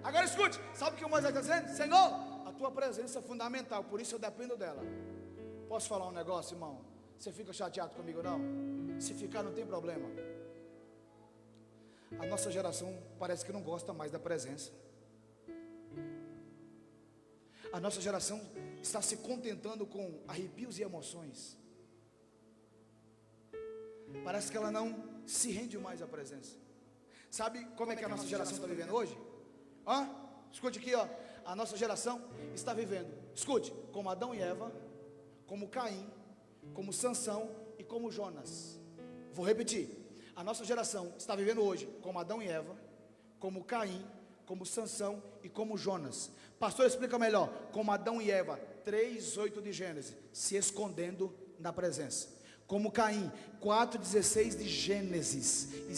Agora escute, sabe o que o Moisés está dizendo? Senhor, a tua presença é fundamental, por isso eu dependo dela. Posso falar um negócio, irmão? Você fica chateado comigo não? Se ficar não tem problema. A nossa geração parece que não gosta mais da presença. A nossa geração está se contentando com arrepios e emoções. Parece que ela não se rende mais à presença. Sabe como é que a nossa geração está vivendo hoje? Escute aqui, a nossa geração está vivendo, escute, como Adão e Eva, como Caim, como Sansão e como Jonas. Vou repetir, a nossa geração está vivendo hoje como Adão e Eva, como Caim, como Sansão e como Jonas. Pastor, explica melhor. Como Adão e Eva, 3:8 de Gênesis, se escondendo na presença. Como Caim, 4:16 de Gênesis, e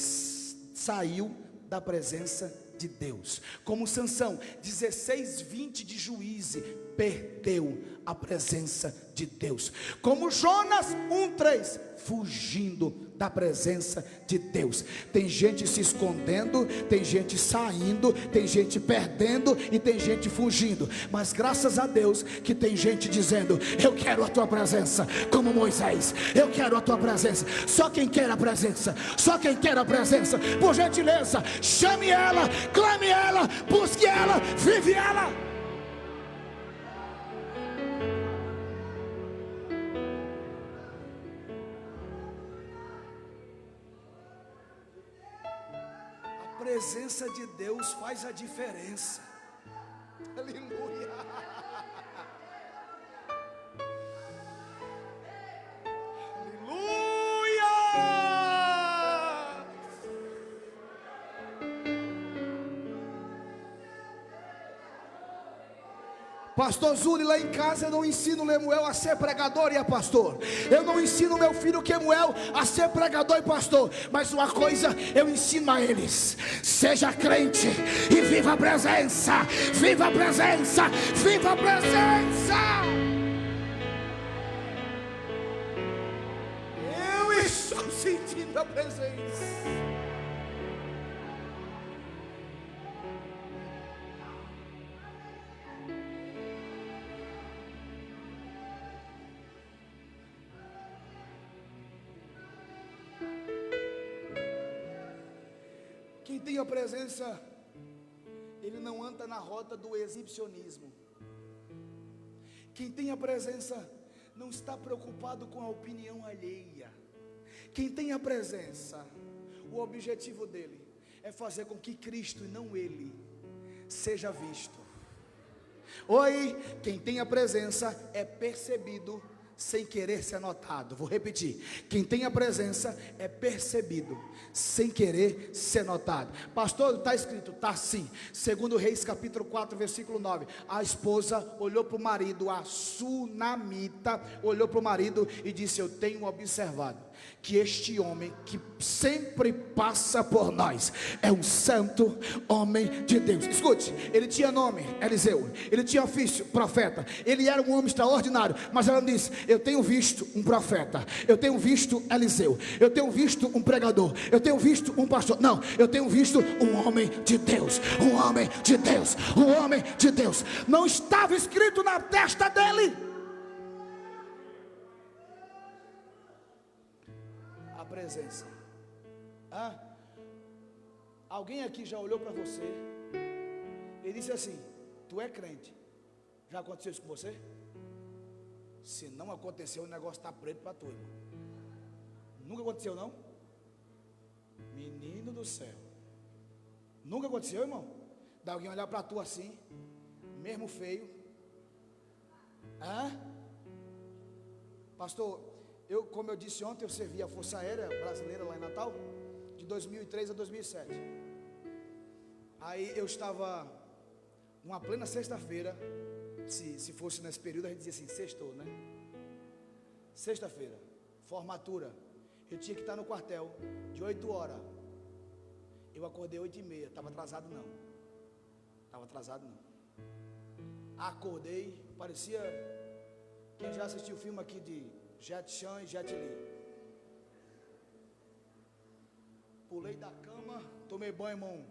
saiu da presença de Deus. Como Sansão, 16:20 de Juízes, perdeu a presença de Deus. Como Jonas, 1:3, fugindo da presença de Deus. Tem gente se escondendo, tem gente saindo, tem gente perdendo e tem gente fugindo. Mas graças a Deus que tem gente dizendo: eu quero a tua presença, como Moisés, eu quero a tua presença. Só quem quer a presença, só quem quer a presença, por gentileza, chame ela, clame ela, busque ela, vive ela. A presença de Deus faz a diferença. Aleluia. Aleluia. Pastor Zuri, lá em casa eu não ensino Lemuel a ser pregador e a pastor. Eu não ensino meu filho Kemuel a ser pregador e pastor. Mas uma coisa eu ensino a eles: seja crente e viva a presença. Viva a presença, viva a presença. Eu estou sentindo a presença. Quem tem a presença, ele não anda na rota do exibicionismo. Quem tem a presença não está preocupado com a opinião alheia. Quem tem a presença, o objetivo dele é fazer com que Cristo e não ele seja visto. Oi, quem tem a presença é percebido sem querer ser notado. Vou repetir: quem tem a presença é percebido sem querer ser notado. Pastor, está escrito? Está sim. 2 Reis capítulo 4 versículo 9. A esposa olhou para o marido, a sunamita olhou para o marido e disse: eu tenho observado que este homem que sempre passa por nós é um santo homem de Deus. Escute, ele tinha nome, Eliseu, ele tinha ofício, profeta, ele era um homem extraordinário, mas ela disse: eu tenho visto um profeta, eu tenho visto Eliseu, eu tenho visto um pregador, eu tenho visto um pastor. Não, eu tenho visto um homem de Deus, um homem de Deus, um homem de Deus. Não estava escrito na testa dele a presença. Alguém aqui já olhou para você e disse assim: tu é crente? Já aconteceu isso com você? Se não aconteceu, o negócio está preto para tu, irmão. Nunca aconteceu, não? Menino do céu, nunca aconteceu, irmão? De alguém olhar para tu assim, mesmo feio? Pastor, como eu disse ontem, eu servi a Força Aérea Brasileira lá em Natal, de 2003 a 2007. Aí eu estava Uma plena sexta-feira, se fosse nesse período, a gente dizia assim, sextou, né? Sexta-feira, formatura. Eu tinha que estar no quartel de 8 horas. Eu acordei 8h30, estava atrasado não. Acordei, parecia, quem já assistiu o filme aqui de Jet Chan e Jet Li. Pulei da cama, tomei banho, irmão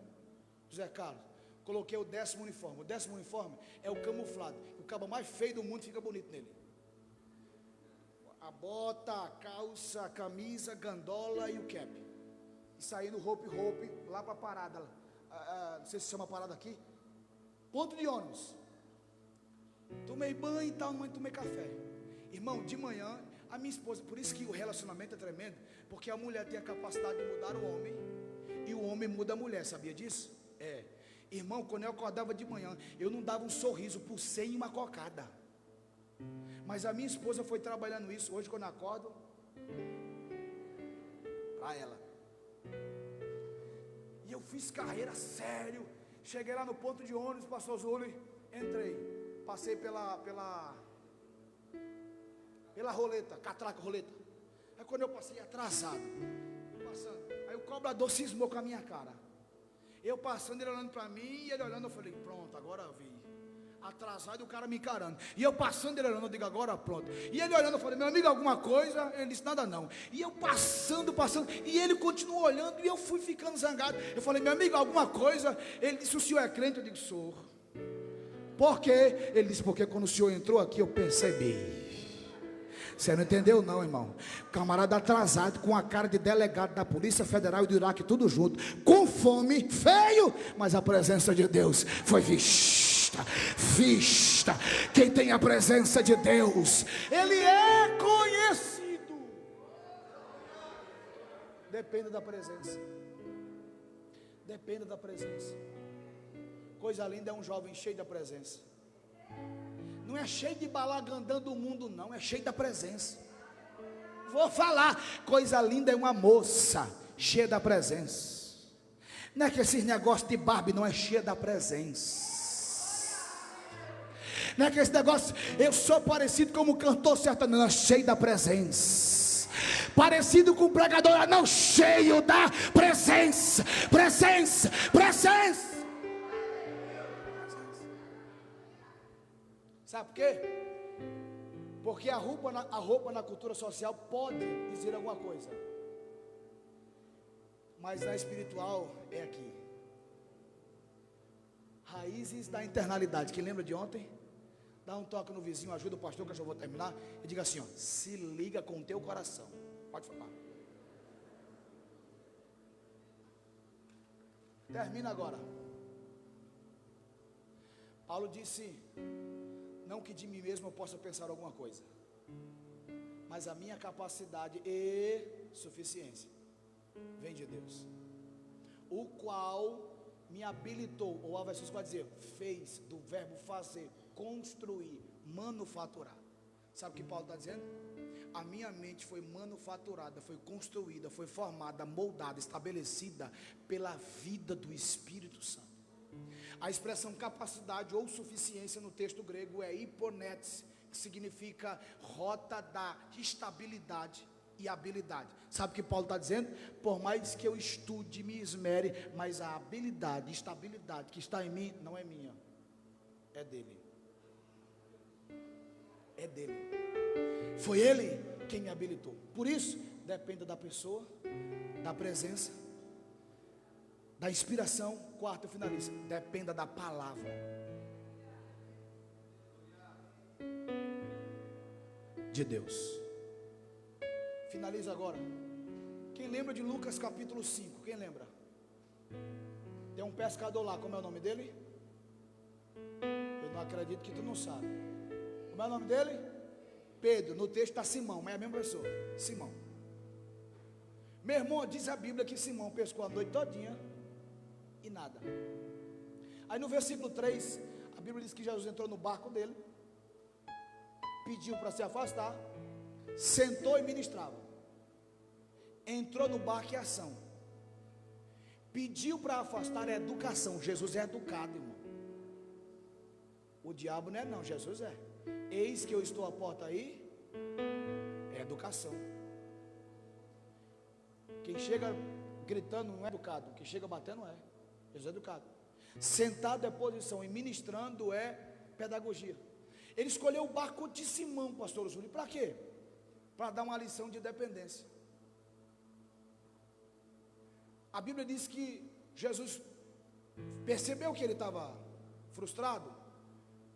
José Carlos. Coloquei o 10º uniforme. O 10º uniforme é o camuflado. O cabo mais feio do mundo fica bonito nele. A bota, a calça, a camisa, a gandola e o cap. E saindo roupa lá para a parada. Não sei se chama parada aqui. Ponto de ônibus. Tomei banho e tal, tomei café. Irmão, de manhã, a minha esposa, por isso que o relacionamento é tremendo, porque a mulher tem a capacidade de mudar o homem, e o homem muda a mulher, sabia disso? É. Irmão, quando eu acordava de manhã, eu não dava um sorriso por 100 e uma cocada. Mas a minha esposa foi trabalhando isso. Hoje quando eu acordo, para ela. E eu fiz carreira sério. Cheguei lá no ponto de ônibus, pastor Zuli, entrei. Passei pela roleta, catraca roleta. Aí quando eu passei atrasado, aí o cobrador cismou com a minha cara. Eu passando, ele olhando para mim, e ele olhando, eu falei, pronto, agora eu vi. Atrasado e o cara me encarando. E eu passando, ele olhando, eu digo, agora pronto. E ele olhando, eu falei, meu amigo, alguma coisa? Ele disse, nada não. E eu passando, e ele continuou olhando, e eu fui ficando zangado. Eu falei, meu amigo, alguma coisa? Ele disse, o senhor é crente? Eu digo, sou. Por quê? Ele disse, porque quando o senhor entrou aqui, eu percebi. Você não entendeu não, irmão? Camarada atrasado, com a cara de delegado da Polícia Federal e do Iraque, tudo junto, com fome, feio, mas a presença de Deus foi vista. Quem tem a presença de Deus, ele é conhecido. Depende da presença. Coisa linda é um jovem cheio da presença. Não é cheio de balagandando do mundo não, é cheio da presença. Vou falar, coisa linda é uma moça cheia da presença. Não é que esses negócios de Barbie não é cheia da presença. Não é que esse negócio, eu sou parecido como cantor sertanejo, não, é cheio da presença. Parecido com pregador, não, cheio da presença. Sabe por quê? Porque a roupa na cultura social pode dizer alguma coisa, mas na espiritual é aqui. Raízes da internalidade. Quem lembra de ontem? Dá um toque no vizinho, ajuda o pastor, que eu já vou terminar. E diga assim, ó, se liga com o teu coração. Pode falar. Termina agora. Paulo disse, não que de mim mesmo eu possa pensar alguma coisa, mas a minha capacidade e suficiência vem de Deus, o qual me habilitou, ou a versão vai dizer, fez, do verbo fazer, construir, manufaturar. Sabe o que Paulo está dizendo? A minha mente foi manufaturada, foi construída, foi formada, moldada, estabelecida pela vida do Espírito Santo. A expressão capacidade ou suficiência no texto grego é hiponetes, que significa rota da estabilidade e habilidade. Sabe o que Paulo está dizendo? Por mais que eu estude, me esmere, mas a habilidade, estabilidade que está em mim não é minha, é dele. É dele. Foi ele quem me habilitou. Por isso, depende da pessoa, da presença, da inspiração. Quarto, finaliza, dependa da palavra de Deus. Finaliza agora. Quem lembra de Lucas capítulo 5? Quem lembra? Tem um pescador lá, como é o nome dele? Eu não acredito que tu não sabe. Como é o nome dele? Pedro. No texto está Simão, mas é a mesma pessoa. Simão. Meu irmão, diz a Bíblia que Simão pescou a noite todinha e nada. Aí no versículo 3, a Bíblia diz que Jesus entrou no barco dele, pediu para se afastar, sentou e ministrava. Entrou no barco, é ação. Pediu para afastar, é educação. Jesus é educado, irmão. O diabo não é não, Jesus é. Eis que eu estou à porta aí, é educação. Quem chega gritando não é educado, quem chega batendo é. Jesus é educado. Sentado é posição e ministrando é pedagogia. Ele escolheu o barco de Simão, pastor Júlio, para quê? Para dar uma lição de dependência. A Bíblia diz que Jesus percebeu que ele estava frustrado,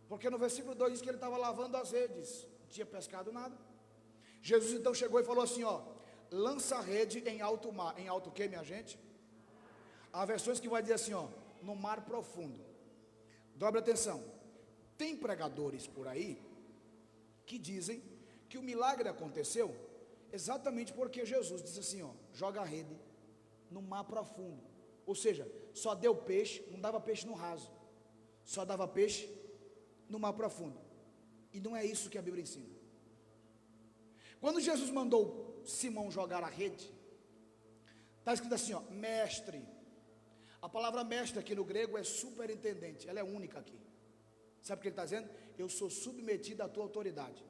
porque no versículo 2 diz que ele estava lavando as redes, não tinha pescado nada. Jesus então chegou e falou assim, ó, lança a rede em alto mar. Em alto o quê, minha gente? Há versões que vai dizer assim, ó, no mar profundo. Dobre atenção. Tem pregadores por aí que dizem que o milagre aconteceu exatamente porque Jesus disse assim, ó, joga a rede no mar profundo. Ou seja, só deu peixe, não dava peixe no raso, só dava peixe no mar profundo. E não é isso que a Bíblia ensina. Quando Jesus mandou Simão jogar a rede, está escrito assim, ó, mestre. A palavra mestre aqui no grego é superintendente, ela é única aqui. Sabe o que ele está dizendo? Eu sou submetido à tua autoridade.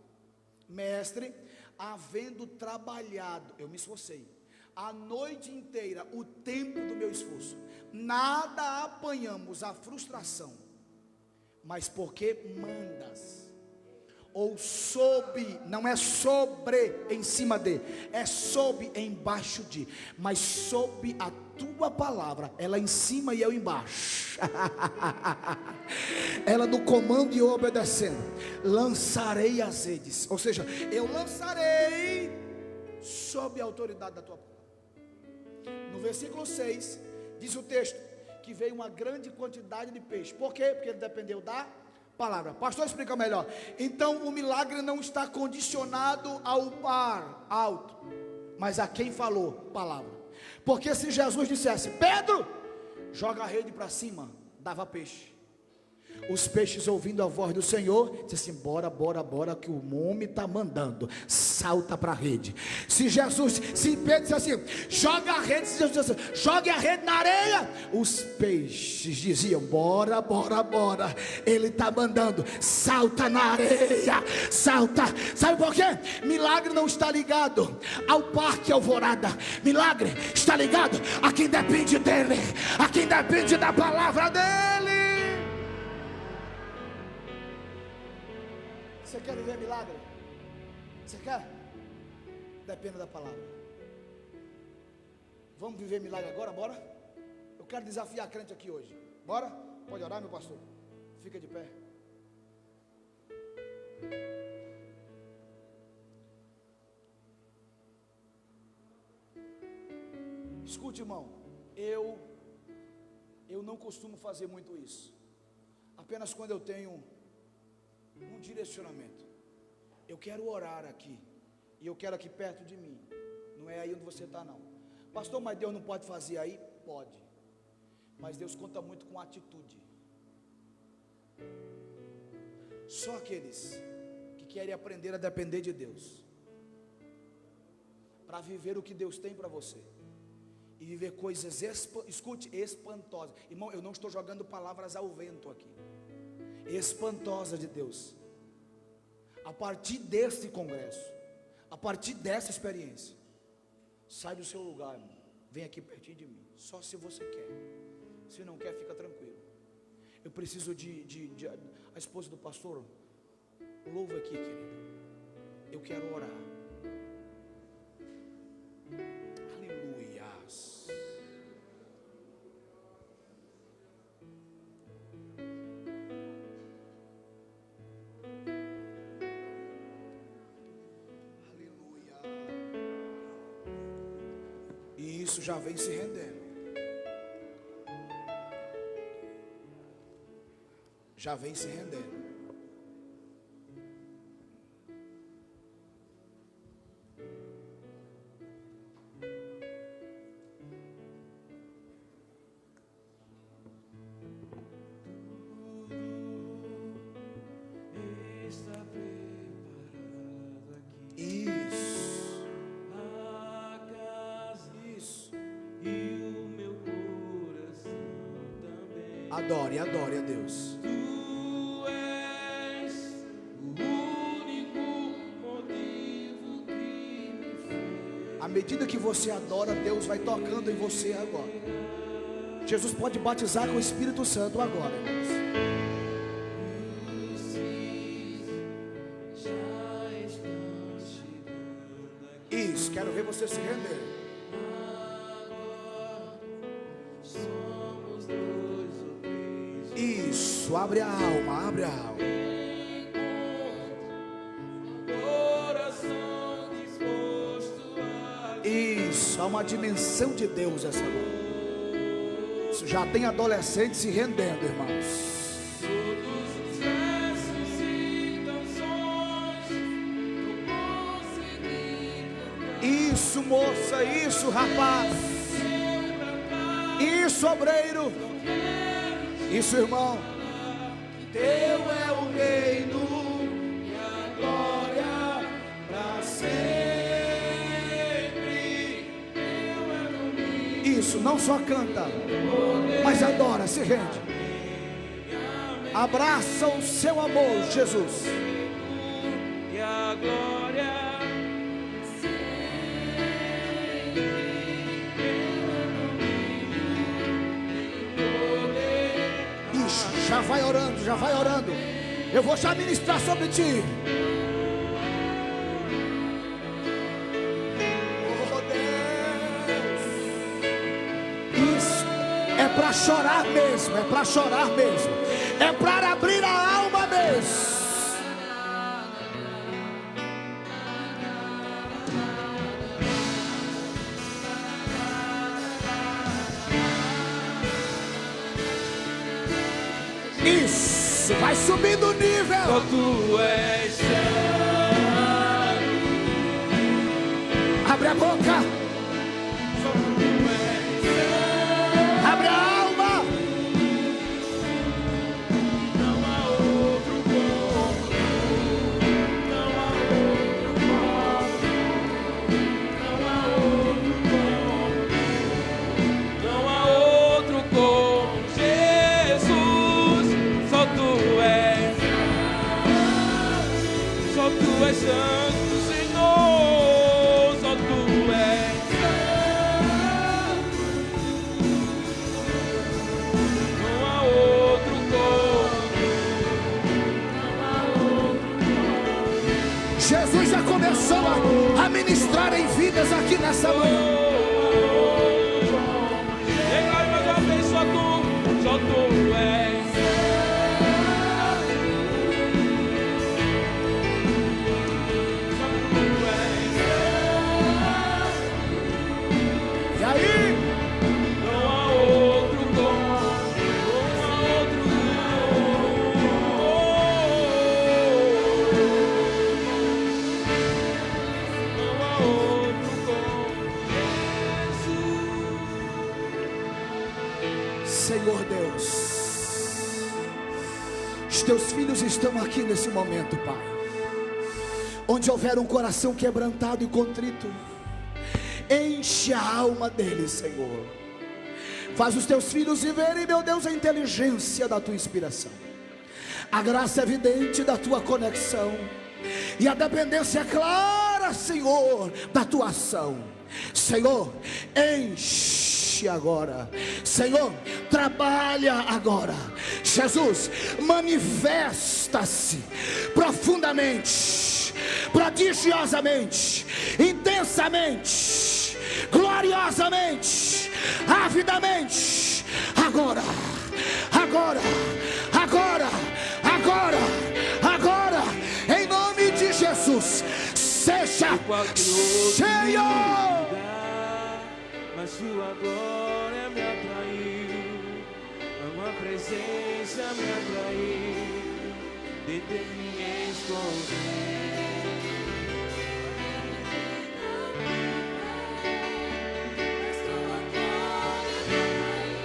Mestre, havendo trabalhado, eu me esforcei a noite inteira, o tempo do meu esforço, nada apanhamos a frustração, mas porque mandas, ou sob, não é sobre em cima de, é sob embaixo de, mas sob a tua palavra, ela em cima e eu embaixo, ela no comando e eu obedecendo, lançarei as redes, ou seja, eu lançarei sob a autoridade da tua palavra. No versículo 6, diz o texto, que veio uma grande quantidade de peixe, por quê? Porque ele dependeu da palavra. Pastor, explica melhor. Então o milagre não está condicionado ao mar alto, mas a quem falou, palavra. Porque se Jesus dissesse, Pedro, joga a rede para cima, dava peixe. Os peixes ouvindo a voz do Senhor, disse assim, bora, que o homem está mandando, salta para a rede. Se Pedro disse assim, joga a rede, se Jesus disse assim, jogue a rede na areia, os peixes diziam, bora, ele está mandando, salta na areia, salta. Sabe por quê? Milagre não está ligado ao Parque Alvorada, milagre está ligado a quem depende dele, a quem depende da palavra dele. Você quer viver milagre? Você quer? Depende da palavra. Vamos viver milagre agora, bora? Eu quero desafiar a crente aqui hoje. Bora? Pode orar, meu pastor? Fica de pé. Escute, irmão. Eu não costumo fazer muito isso. Apenas quando eu tenho um direcionamento. Eu quero orar aqui, e eu quero aqui perto de mim. Não é aí onde você está não. Pastor, mas Deus não pode fazer aí? Pode. Mas Deus conta muito com atitude. Só aqueles que querem aprender a depender de Deus, para viver o que Deus tem para você, e viver coisas, escute, espantosas. Irmão, eu não estou jogando palavras ao vento aqui, espantosa de Deus. A partir desse congresso, a partir dessa experiência, sai do seu lugar, irmão, vem aqui pertinho de mim, só se você quer. Se não quer, fica tranquilo. Eu preciso a esposa do pastor, louva aqui, querido. Eu quero orar. Aleluias. Isso já vem se rendendo. Já vem se rendendo. Adore a Deus.
Tu
medida que você adora, Deus vai tocando em você agora. Jesus pode batizar com o Espírito Santo agora, irmãos. Isso, quero ver você se render. Isso, abre a alma, abre a alma. Isso, há uma dimensão de Deus essa noite. Isso, já tem adolescente se rendendo, irmãos. Isso, moça, isso, rapaz. Isso, obreiro. Isso, irmão. Teu é o reino e a glória para sempre. Isso, não só canta, mas adora, se rende. Abraça o seu amor, Jesus. E a glória. Já vai orando, já vai orando. Eu vou já ministrar sobre ti. Oh Deus. Isso é para chorar mesmo, é para chorar mesmo, é para abrir a alma mesmo. Isso, vai subindo o nível.
Só tu és santo.
Abre a boca.
Só tu és santo.
Abre a alma.
Não há outro como tu. Não há outro como tu. Não há outro como tu. Não há outro como Jesus. Só tu és santo. Só tu és santo, Senhor. Só tu és santo. Não há outro como tu. Não há outro como
Jesus já começou a ministrar em vidas aqui nessa manhã.
Declare mais uma vez, só tu és.
E aí?
Não há outro como, não há outro não há outro como Jesus.
Senhor Deus, os teus filhos estão aqui nesse momento, Pai. Onde houver um coração quebrantado e contrito, enche a alma deles, Senhor. Faz os teus filhos viverem, meu Deus, a inteligência da tua inspiração, a graça evidente da tua conexão e a dependência clara, Senhor, da tua ação. Senhor, enche agora. Senhor, trabalha agora. Jesus, manifesta-se profundamente, prodigiosamente, intensamente, gloriosamente, avidamente, agora, agora, agora, agora, agora, em nome de Jesus. Seja cheio.
Mas sua glória me atraiu, a uma presença me atraiu, de me esconder.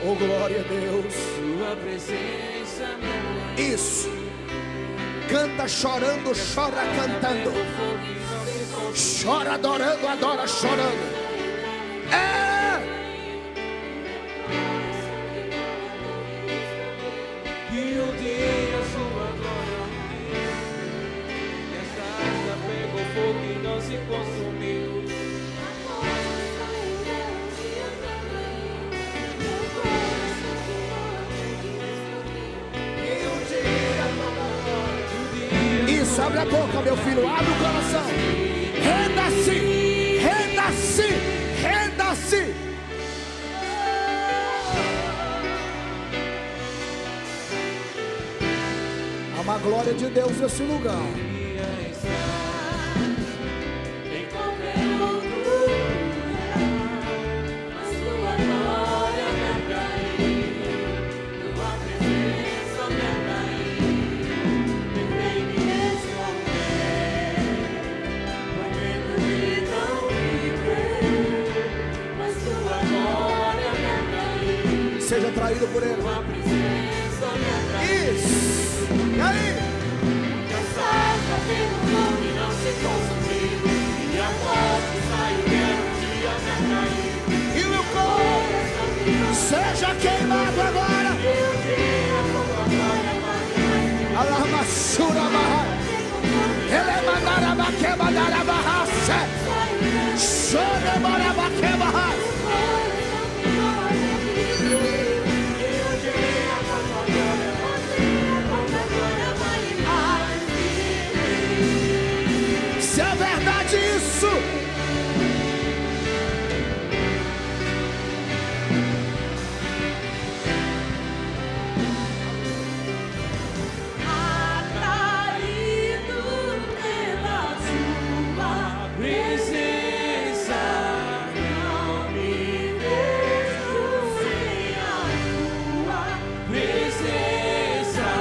Oh, glória a Deus.
Sua presença me atraiu.
Isso. Canta chorando, chora cantando. Chora adorando, adora chorando.
Que um dia sua glória e essa asna pegou fogo e não se consumiu.
Isso, abre a boca, meu filho, abre o coração. Renda-se, renda-se, renda-se. Há uma glória de Deus nesse lugar. Seja atraído por Ele. Isso. E aí?
Que a sarça tem um nome e não se consumiu, e a voz que saiu dela um dia me atraiu.
E o corpo seja queimado agora.
E o dia como a glória vai.
Alamassura barra. Elemanara baquebadara barra. Chora bara baquebarra. Se é verdade isso,
Atraído pela sua presença, não me vejo sem a tua presença.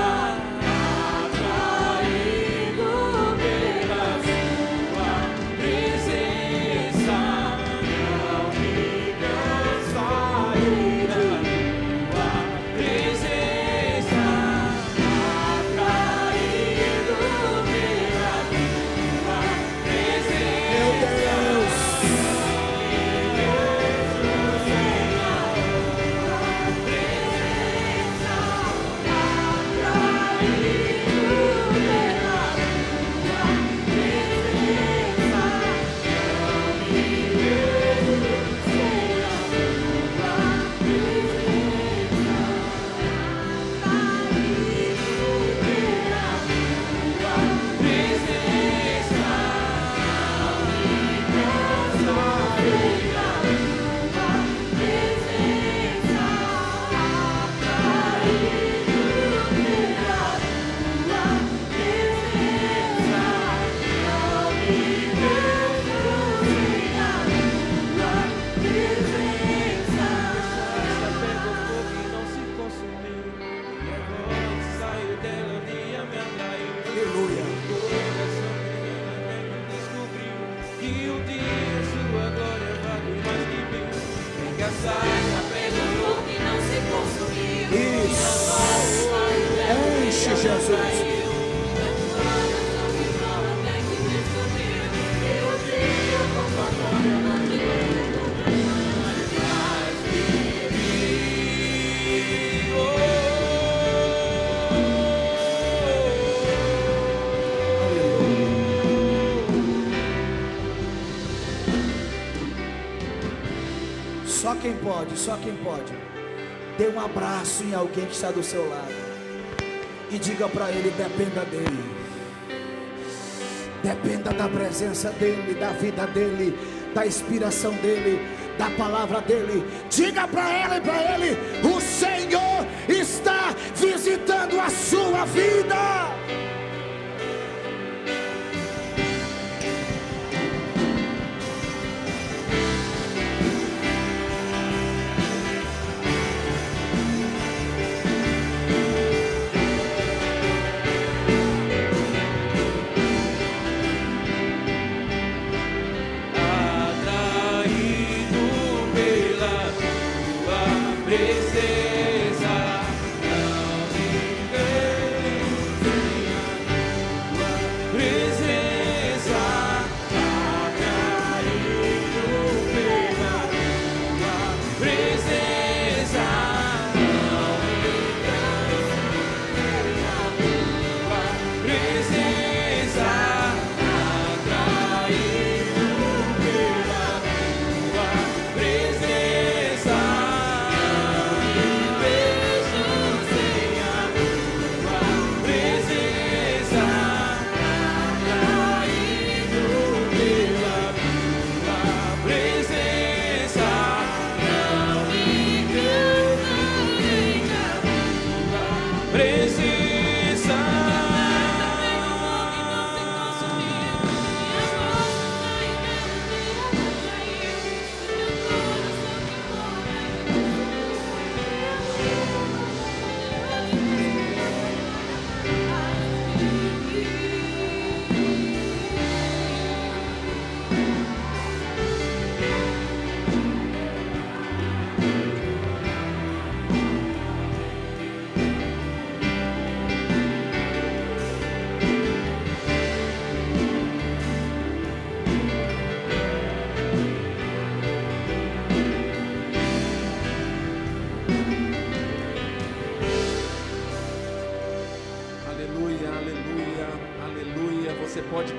Atraído pela sua presença, não me cansarei da tua presença. Atraído pela tua presença.
meu Deus, aleluia. Isso, enche Jesus. Só quem pode, só quem pode. Dê um abraço em alguém que está do seu lado e diga para ele: dependa dele, dependa da presença dele, da vida dele, da inspiração dele, da palavra dele. Diga para ela e para ele: o Senhor está visitando a sua vida.
Atraído pela tua presença, Aleluia, aleluia, aleluia. Você pode